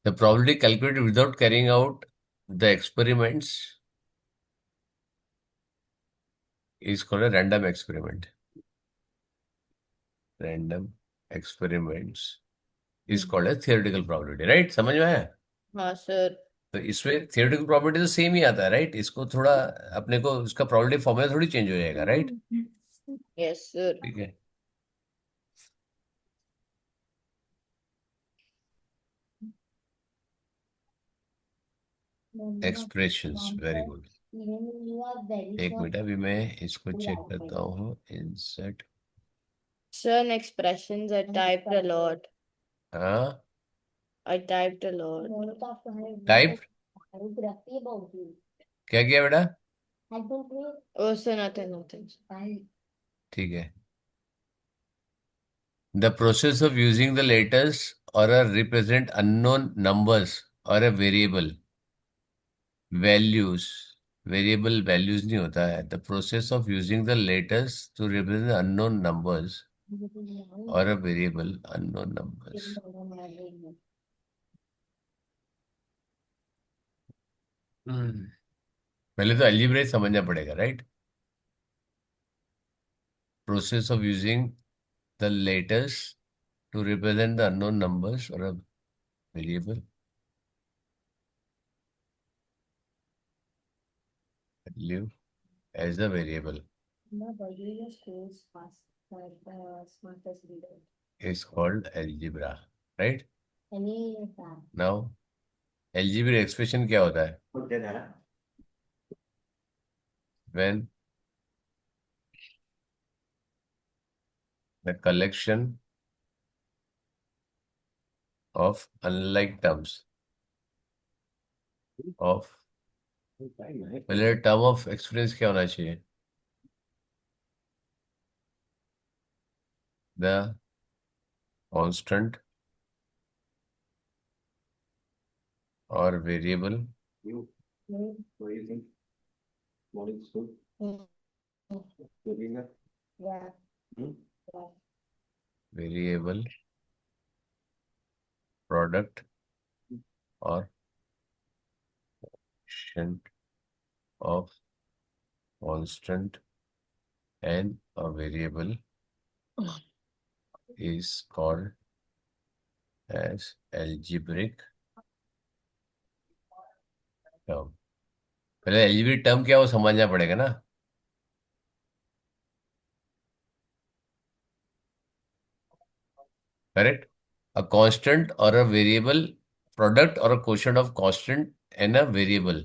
The probability calculated without carrying out the experiments is called a random experiment. Random experiments is called a theoretical probability, right? समझ में आया? हाँ sir. तो इसमें theoretical probability तो सेम ही आता है, right? इसको थोड़ा अपने को इसका probability फॉर्मूला थोड़ी चेंज हो जाएगा, right? Yes sir. ठीक है. Expressions, very good. एक मिनट अभी मैं इसको चेक करता हूँ. Insert. Certain expressions I typed a lot. हाँ. I typed a lot. Type. क्या किया बेटा? Oh sir, nothing. ठीक है. The process of using the letters or a represent unknown numbers or a variable values. Variable values नहीं होता है. The process of using the letters to represent unknown numbers or a variable unknown numbers. पहले तो algebraic समझना पड़ेगा, right? Process of using the letters to represent the unknown numbers or a variable value as a variable is called algebra, right? Now, algebraic expression क्या होता है? When the collection of unlike terms of पहले term of experience क्या होना चाहिए? The constant or variable variable product or quotient of constant and a variable is called as algebraic term. पहले algebraic term क्या है वो समझना पड़ेगा ना. Correct? A constant or a variable product or a quotient of constant and a variable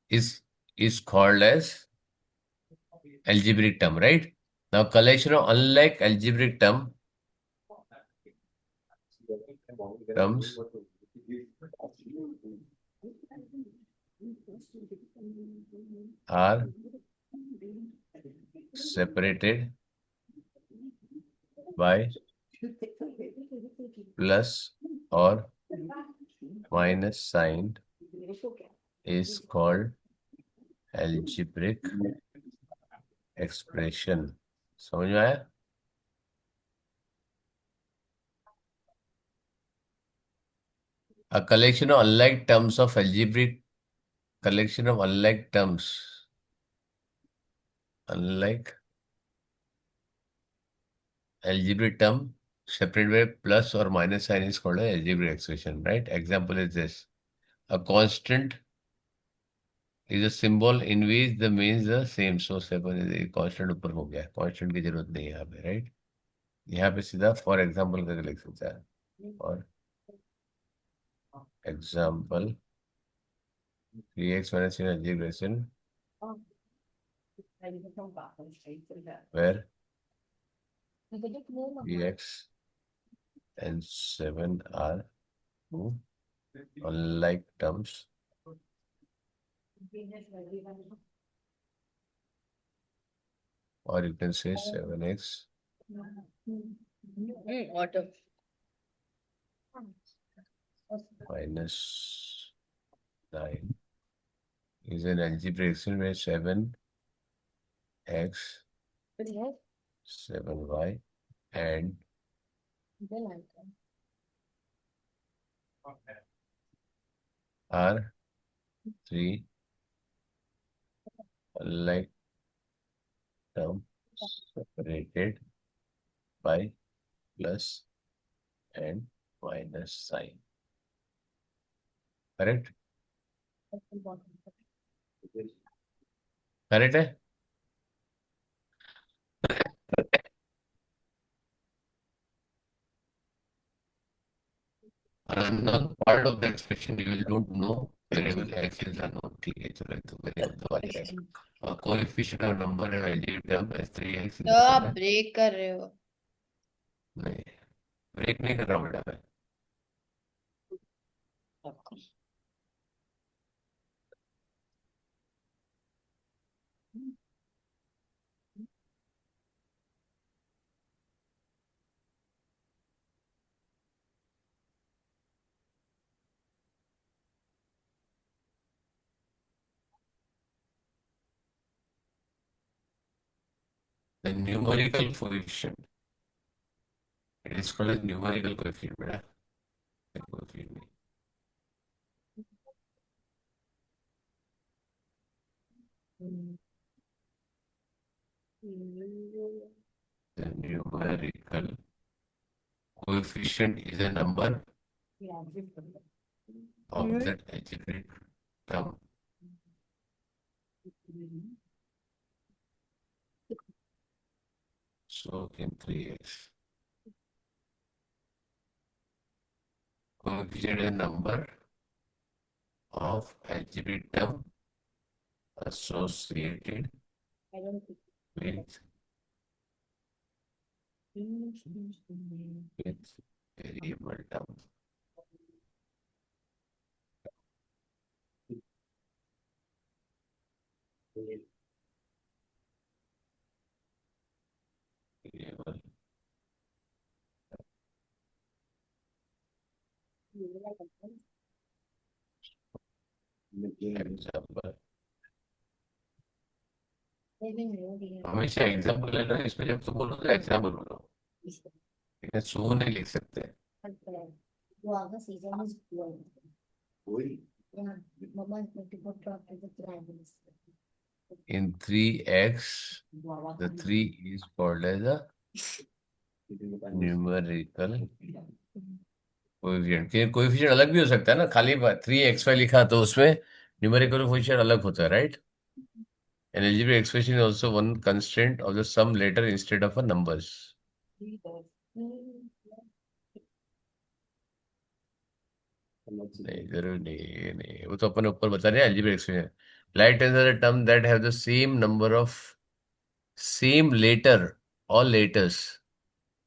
is called as algebraic term, right? Now collection of unlike algebraic terms are separated by plus or minus sign is called algebraic expression. समझ में आया? A collection of unlike terms of algebraic collection of unlike terms. Unlike algebraic term separated by plus or minus sign is called an algebraic expression, right? Example is this. A constant is a symbol in which the means the same. So 7 is a constant ऊपर हो गया. Constant की जरूरत नहीं है यहाँ पे, right? यहाँ पे सीधा for example करके लिख सकता है. For example, 3x minus 3 algebraic expression where 3x and 7 are two unlike terms. Or you can say 7x Auto. minus 9 is an algebraic expression where 7x, 7y and are three unlike terms separated by plus and minus sign. Correct? Correct है? Unknown part of the expression you don't know variable x is unknown. ठीक है चलो तो variable तो आ जाएगा. Coefficient of number and algebraic term is 3x. तो आप break कर रहे हो. नहीं ब्रेक नहीं कर रहा बेटा मैं. The numerical coefficient. It is called a numerical coefficient, बेटा. Coefficient. The numerical coefficient is a number of that algebraic term. So in 3x. Coefficient is a number of algebraic term associated with variable term. Variable. Example. हमेशा example लेना है. इसमें जब तुम बोलो तो example बोलो. लेकिन सो नहीं लिख सकते. In 3x, the 3 is called as a numerical coefficient. Coefficient अलग भी हो सकता है ना. खाली 3xy लिखा तो उसमें न्यूमेरिकल कोएफिशिएंट अलग होता है, right? An algebraic expression is also one constraint of the sum later instead of a numbers. नहीं जरूर नहीं वो तो अपन ऊपर बता रहे हैं. algebraic expression. Like tens are a term that have the same number of same letter or letters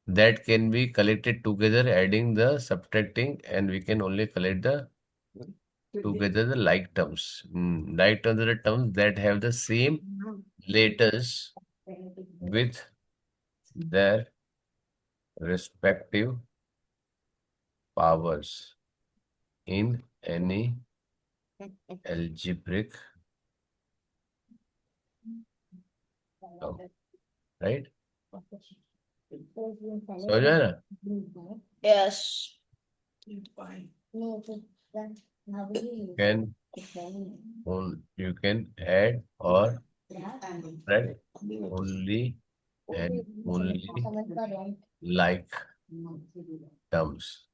that can be collected together, adding the subtracting, and we can only collect the together the like terms. Like terms are the terms that have the same letters with their respective powers in any algebraic right, समझ में आया ना? Yes. Can you can add or subtract only and only like terms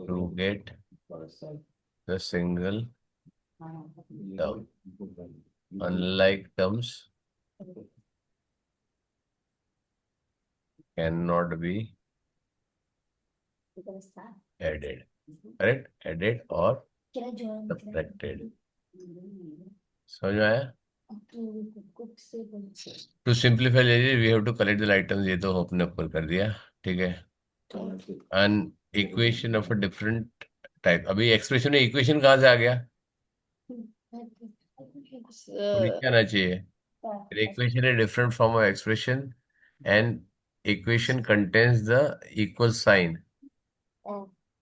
to get the single term. Unlike terms cannot be added. Correct? Added or subtracted. समझ में आया? To simplify we have to collect the items. ये तो हमने ऊपर कर दिया, ठीक है? An equation of a different type. अभी एक्सप्रेशन में इक्वेशन कहाँ से आ गया? तो नीचे आना चाहिए. Equation is different from an expression, and equation contains the equal sign.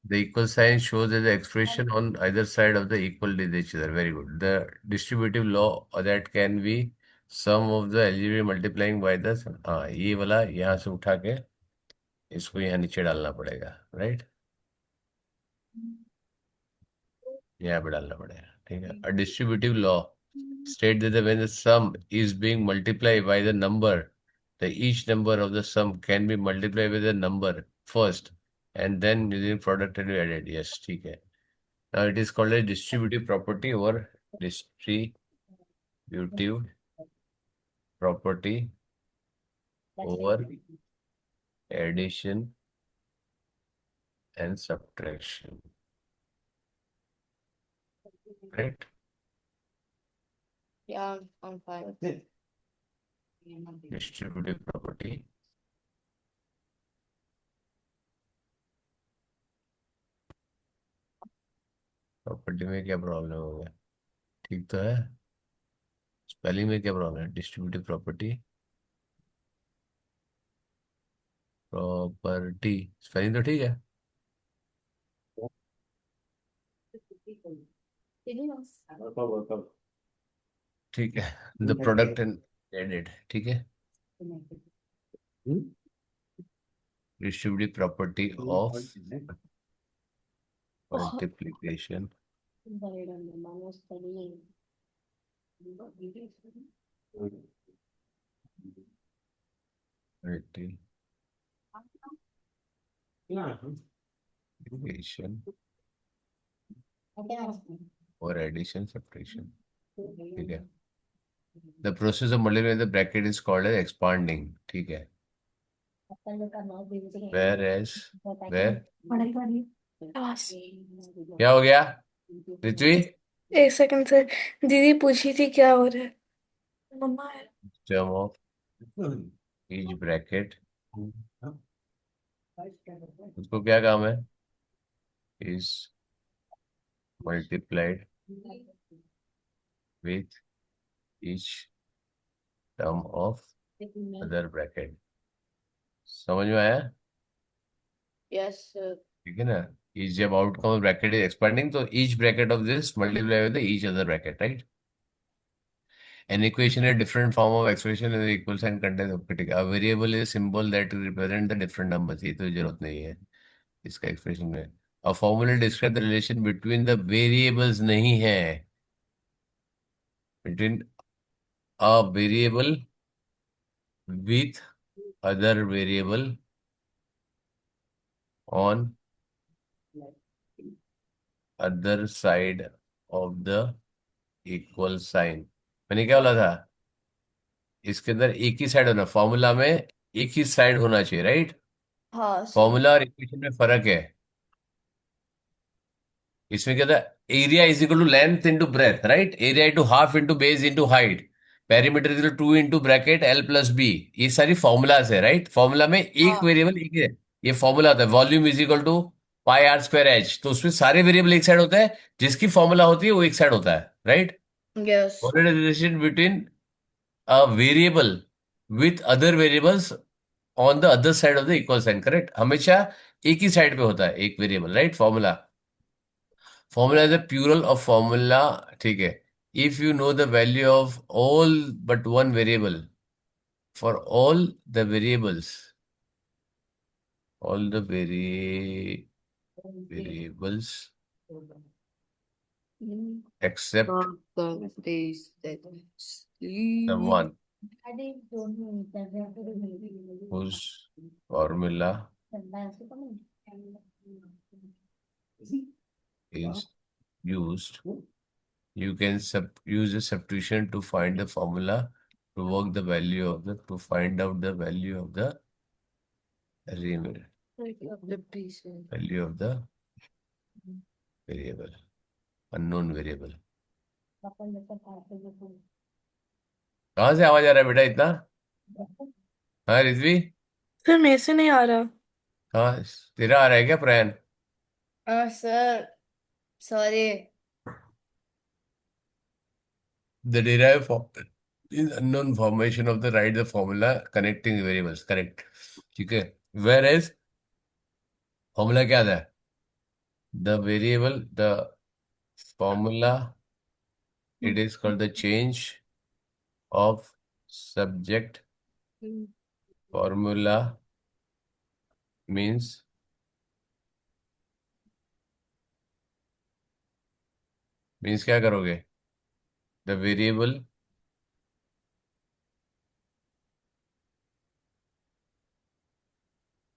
The equal sign shows that the expression on either side of the equal with each other. Very good. The distributive law that can be sum of the algebraic multiplying by the हाँ ये वाला यहाँ से उठा के इसको यहाँ नीचे डालना पड़ेगा, राइट? यहाँ पे डालना पड़ेगा, ठीक है? A distributive law state that when the sum is being multiplied by the number, the each number of the sum can be multiplied with the number first, and then using product and be added. Yes, ठीक है. Now it is called a distributive property or distributive property over addition and subtraction. Right? Yeah, I'm fine. Distributive property property में क्या problem हो गया? ठीक तो है? Spelling में क्या प्रॉब्लम है? डिस्ट्रीब्यूटिव प्रॉपर्टी प्रॉपर्टी स्पेलिंग तो ठीक है. ठीक है. द प्रोडक्ट एंड एडेड, ठीक है. Distributive property of multiplication multiplication और एडिशन सब्ट्रैक्शन, ठीक है. The process of multiplying the bracket is called as expanding, ठीक है. वेयर एज वेयर बस क्या हो गया पृथ्वी? एक सेकंड सर, दीदी पूछी थी क्या हो रहा है. मम्मा है. टर्म ऑफ ईच ब्रैकेट उसको क्या काम है? Is multiplied with each term of other bracket. समझ में आया? Yes, sir. ठीक है ना. ईच जब outcome of bracket is expanding तो each bracket of this multiply with each other bracket, right? An equation is a different form of expression is equal sign contains operatic. A variable is a symbol that represent the different numbers. ये तो जरूरत नहीं है इसका expression में. A formula describe the relation between the variables नहीं है. Between a variable with other variable on other side of the equal sign. मैंने क्या बोला था? इसके अंदर एक ही साइड होना, फॉर्मूला में एक ही साइड होना चाहिए, राइट? हाँ, sir. फॉर्मूला और इक्वेशन में फर्क है. इसमें क्या था? Area is equal to length into breadth, right? Area into half into base into height. Perimeter is 2 into bracket L plus B. ये सारी फॉर्मूलाज है, राइट? फॉर्मूला में एक हाँ. वेरिएबल एक है. ये फॉर्मूला होता है volume is equal to pi R square H. तो उसमें सारे वेरिएबल एक साइड होता है, जिसकी फॉर्मूला होती है वो एक साइड होता है, right? Yes. Relation between a variable with other variables on the other side of the equal sign, correct? हमेशा एक ही साइड पे होता है एक variable, right? Formula is a plural of formula, ठीक है. if you know the value of all but one variable, for all the variables, all the variables except the one whose formula is used, you can use a substitution to find the formula to work the value of the to find out the value of the remainder, value of the variable, unknown variable. कहाँ से आवाज आ रहा है बेटा इतना? हाँ Rizvi, sir मेरे से नहीं आ रहा। हाँ तेरा आ रहा है क्या प्रयान? sir, sorry. The derived form is unknown formation of the write the formula connecting variables. Correct. ठीक है. Whereas formula क्या था? The variable, the formula, it is called the change of subject. Formula means क्या करोगे? The variable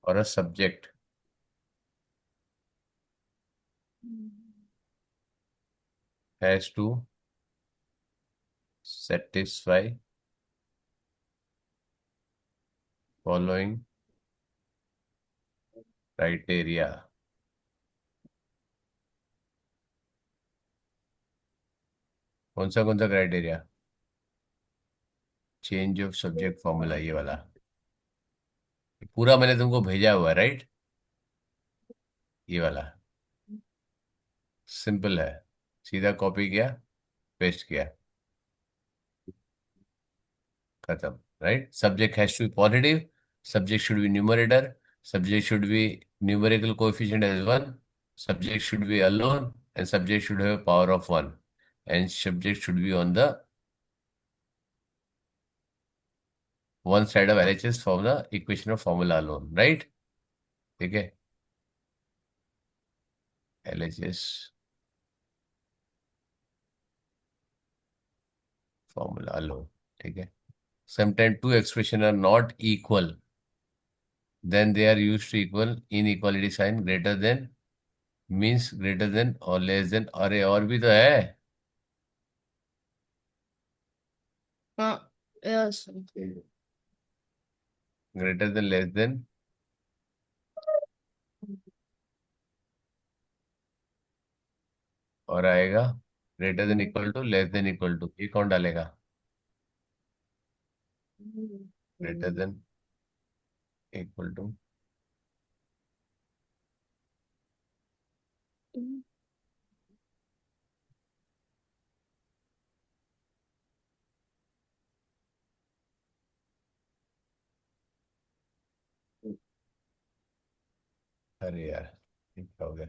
or a subject has to satisfy following criteria. कौन सा criteria? Change of subject formula, ये वाला पूरा मैंने तुमको भेजा हुआ है, राइट? ये वाला सिंपल है, सीधा कॉपी किया, पेस्ट किया, खत्म, right? Subject has to be positive, subject should be numerator, subject should be numerical coefficient as 1, subject should be alone and subject should have power of 1 and subject should be on the one side of LHS from the equation of formula alone, right? ठीक है, LHS formula alone, ठीक है. Sometimes two expressions are not equal, then they are used to equal inequality sign greater than means greater than or less than. अरे और भी तो है. Yes. Greater than less than और आएगा greater than equal to less than equal to. ये कौन डालेगा? Greater than equal to. अरे यार ये क्या हो गया?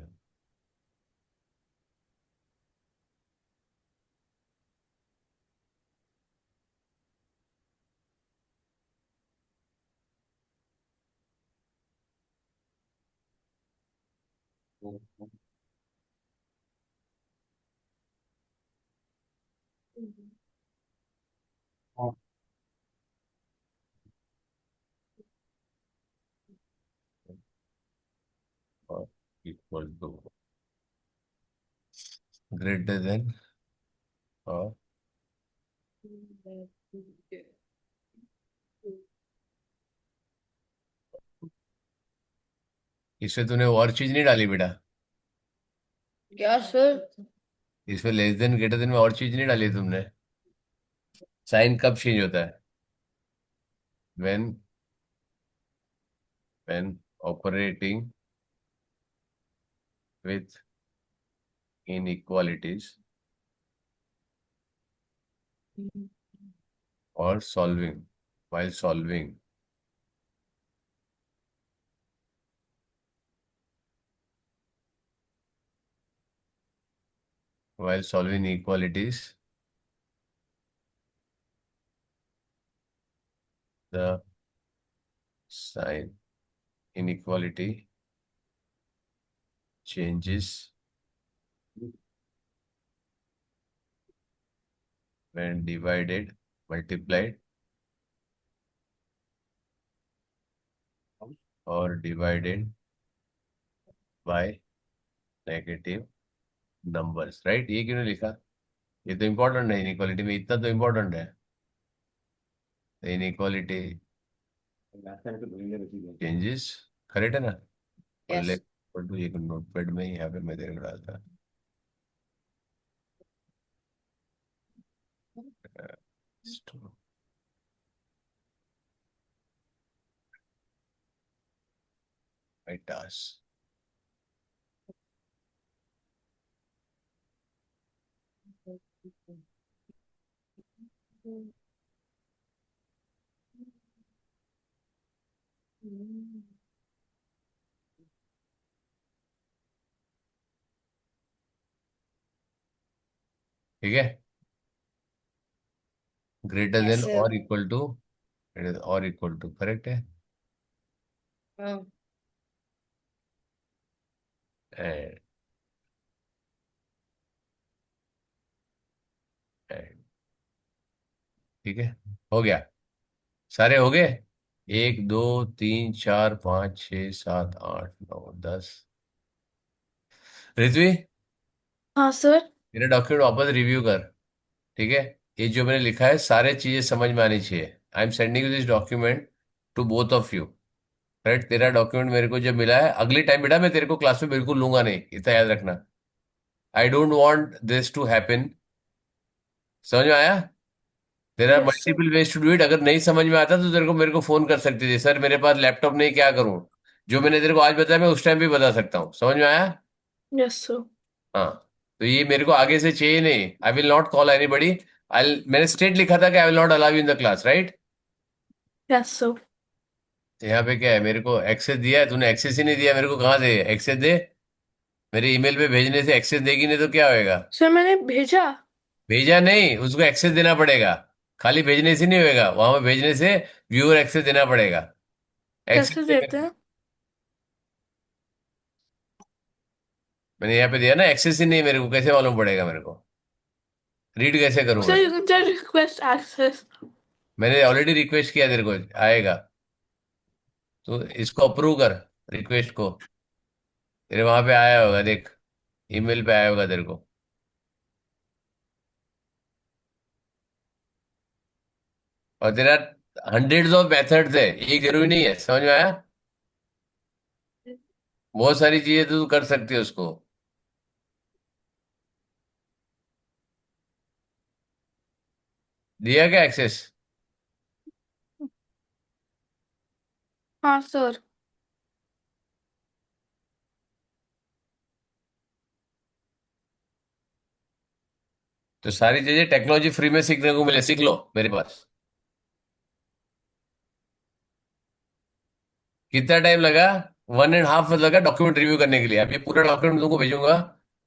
और इक्वल टू ग्रेटर देन और इसमें तूने और चीज नहीं डाली बेटा? क्या सर? इसमें लेस देन ग्रेटर देन में और चीज नहीं डाली तुमने? साइन कब चेंज होता है? when when operating with inequalities or solving while solving inequalities the sign inequality changes when divided, multiplied, or divided by negative numbers, right? ये क्यों नहीं लिखा? ये तो इम्पोर्टेंट है, इनइक्वालिटी में इतना तो इम्पोर्टेंट है. Inequality Last time to bring the receipt. Changes, correct है ना? और Yes. लेफ्ट टू एक नोटपैड में यहाँ पे मैं तेरे को डालता. My task. ठीक है. Greater Yes, than sir. और इक्वल टू, और इक्वल टू, करेक्ट है. हाँ. एंड एंड ठीक है, हो गया. सारे हो गए. 1 2 3 4 5 6 7 8 9 10. ऋत्वी, हाँ सर. मेरा डॉक्यूमेंट वापस रिव्यू कर. ठीक है. ये जो मैंने लिखा है सारे चीजें समझ में आनी चाहिए. I am sending you this document to both of you. Right. तेरा डॉक्यूमेंट मेरे को जब मिला है, अगली टाइम बेटा मैं तेरे को क्लास में बिल्कुल लूंगा नहीं, इतना याद रखना. I don't want this to happen. समझ में आया? There are yes sir. Multiple ways to do it. अगर नहीं समझ में आता तो तेरे को मेरे को फोन कर सकते थे, सर मेरे पास लैपटॉप नहीं, क्या करूं? जो मैंने तेरे को आज बताया मैं उस टाइम भी बता सकता हूँ. समझ में आया? Yes sir. हाँ. तो ये मेरे को आगे से चाहिए नहीं. I will not call anybody. I, मैंने स्टेट लिखा था कि I will not allow you in the class, right? Yes sir. यहाँ पे क्या है, मेरे को एक्सेस दिया है तूने, एक्सेस ही नहीं दिया मेरे को. कहाँ दे एक्सेस? दे. मेरे ईमेल पे भेजने से एक्सेस देगी नहीं तो क्या होएगा? सर मैंने भेजा. भेजा नहीं, उसको एक्सेस देना पड़ेगा. खाली भेजने से नहीं होएगा, वहां पे भेजने से व्यूअर एक्सेस देना पड़ेगा. एक्सेस कैसे दे देते हैं? मैंने यहाँ पे दिया ना, एक्सेस ही नहीं, मेरे को कैसे मालूम पड़ेगा? मेरे को रीड कैसे करूंगा? Sir you can just request access. मैंने ऑलरेडी रिक्वेस्ट किया, तेरे को आएगा. तो इसको अप्रूव कर, रिक्वेस्ट को. तेरे वहां पे आया होगा, देख. ईमेल पे आया होगा तेरे को. और तेरा हंड्रेड्स ऑफ मेथड्स है, ये जरूरी नहीं है. समझ में आया? बहुत सारी चीजें तो तू कर सकती है उसको. दिया क्या एक्सेस? हाँ सर. तो सारी चीजें टेक्नोलॉजी फ्री में सीखने को मिले, सीख लो मेरे पास. कितना टाइम लगा? 1.5 लगा डॉक्यूमेंट रिव्यू करने के लिए. अब ये पूरा डॉक्यूमेंट तुमको भेजूंगा.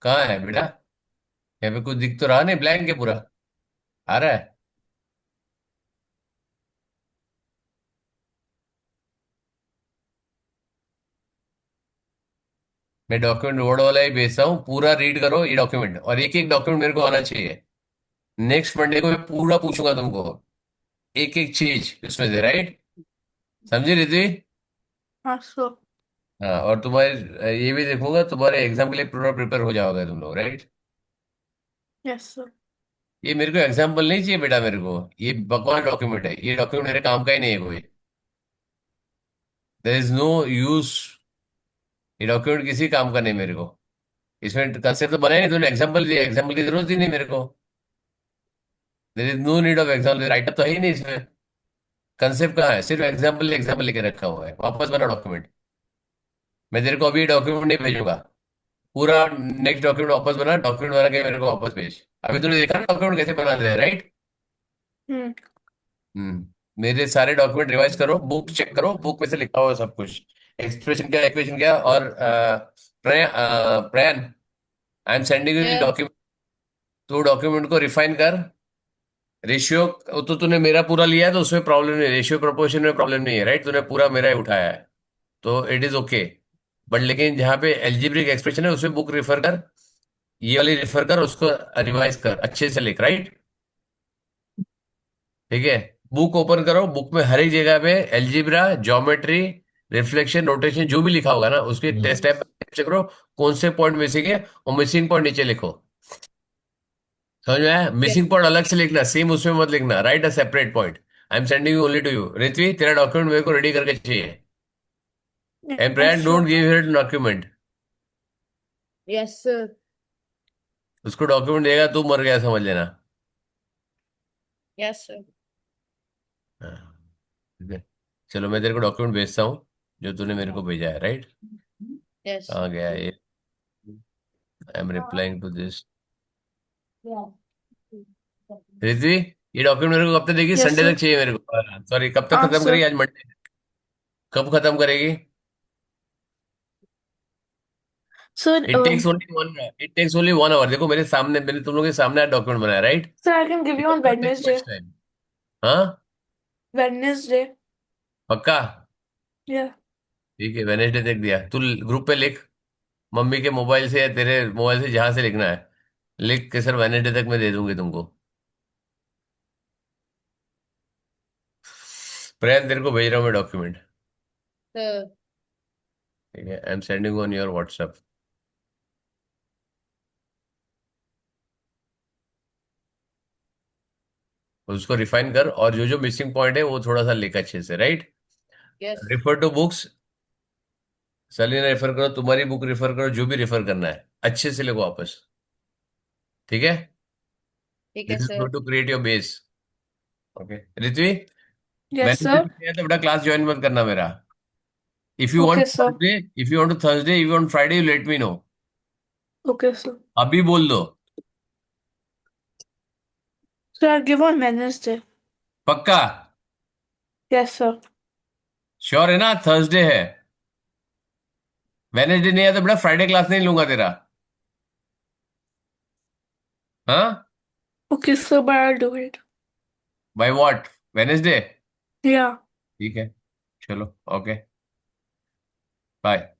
कहाँ है बेटा? यहाँ पे कुछ दिख तो रहा नहीं, ब्लैंक है पूरा. आ रहा है? मैं डॉक्यूमेंट वर्ड वाला ही भेजता हूँ, पूरा रीड करो ये डॉक्यूमेंट, और एक एक डॉक्यूमेंट मेरे को आना चाहिए. नेक्स्ट मंडे को मैं पूरा पूछूंगा तुमको, एक एक चीज उसमें से, राइट? समझी रिद्धि? हाँ सर. हाँ. और तुम्हारे ये भी देखूंगा, तुम्हारे एग्जाम के लिए पूरा प्रिपेयर हो जाओगे तुम लोग, राइट? Yes sir. ये मेरे को एग्जाम्पल नहीं चाहिए बेटा, मेरे को ये बकवास डॉक्यूमेंट है. ये डॉक्यूमेंट मेरे काम का ही नहीं है कोई. There is no use. ये डॉक्यूमेंट किसी काम का नहीं मेरे को. इसमें कंसेप्ट तो बनाया नहीं तूने, एग्जाम्पल दिया, एग्जाम्पल की जरूरत ही नहीं मेरे को. There is no need of example, writeup तो है ही नहीं इसमें. कंसेप्ट कहाँ है? सिर्फ एग्जाम्पल एग्जाम्पल लेके रखा हुआ है. वापस बना डॉक्यूमेंट. मैं तेरे को अभी डॉक्यूमेंट नहीं भेजूंगा. पूरा नेक्स्ट डॉक्यूमेंट वापस बना, डॉक्यूमेंट बना के मेरे को वापस भेज. अभी तूने देखा ना डॉक्यूमेंट कैसे बनाते हैं, राइट? हम्म. मेरे सारे डॉक्यूमेंट रिवाइज करो, बुक चेक करो, बुक में से लिखा हुआ है सब कुछ. एक्सप्रेशन क्या, इक्वेशन क्या, और Prayan, I am sending you this Yeah. Document. तू डॉक्यूमेंट को रिफाइन कर. रेशियो तो तूने मेरा पूरा लिया है तो उसमें प्रॉब्लम नहीं, रेशियो प्रोपोर्शन में प्रॉब्लम नहीं है, राइट? तूने पूरा मेरा ही उठाया है तो इट इज ओके। बट लेकिन जहाँ पे एल्जेब्रिक एक्सप्रेशन है उसमें बुक रेफर कर, ये वाली रेफर कर, उसको रिवाइज कर, अच्छे से लिख, राइट? ठीक है, बुक ओपन करो, बुक में हर एक जगह पे एल्जेब्रा, ज्योमेट्री, रिफ्लेक्शन, रोटेशन जो भी लिखा होगा ना उसके टेस्ट टाइप चेक करो, कौन से पॉइंट मिसिंग है और मिसिंग पॉइंट नीचे लिखो। समझ में आया? Yes, मिसिंग पॉइंट अलग से लिखना, सेम उसमें मत लिखना, write a separate point. I am sending you only to you. Ritvi, तेरा डॉक्यूमेंट मेरे को रेडी करके चाहिए। And Yes, Brian, sir. Don't give her document. yes, sir. उसको डॉक्यूमेंट देगा तू मर गया समझ लेना। Yes, sir. हाँ, ठीक है। चलो मैं तेरे को डॉक्यूमेंट भेजता हूँ जो तूने मेरे को भेजा है, राइट? Yes. कहाँ गया ये? I am replying to this. Ritvi, ये डॉक्यूमेंट मेरे को कब तक देगी? Yes, Sunday sir. तक चाहिए मेरे को, सॉरी कब तक खत्म करेगी? Sir. आज मंडे, कब खत्म करेगी? Sir, it takes only 1 hour. देखो मेरे सामने, मैंने तुम लोगों के सामने डॉक्यूमेंट बनाया, right? sir, I can give it you does on not take Wednesday. Much time. हाँ, Wednesday. पक्का? Yeah. ठीक है, वेनेसडे तक दिया। तू ग्रुप पे लिख, मम्मी के मोबाइल से या तेरे मोबाइल से जहां से लिखना है लिख के, सर वेनेसडे तक मैं दे दूंगी तुमको। प्रयान, तेरे को भेज रहा हूँ मैं डॉक्यूमेंट। Sir. ठीक है, आई am sending on your WhatsApp. उसको रिफाइन कर और जो जो मिसिंग पॉइंट है वो थोड़ा सा लिख अच्छे से, right? Yes. Refer to books, Selina refer करो, तुम्हारी बुक रेफर करो, जो भी रेफर करना है अच्छे से लिखो वापस। ठीक है, ठीक है this is sir. Going to create your base. Okay Ritvi, Yes, Wednesday sir. तक है तो बेटा क्लास ज्वाइन मत करना मेरा। If you want Okay, sir. Thursday, if you want to Thursday, if you want Friday, you let me know. Okay, sir. अभी बोल दो। Sir, I'll give on Wednesday. पक्का? Yes, sir. श्योर है ना? Thursday है, वेनेसडे नहीं है तो बेटा फ्राइडे क्लास नहीं लूंगा तेरा। हाँ, Okay, sir, but I'll do it. By what? Wednesday? Yeah. ठीक है, चलो, ओके, बाय।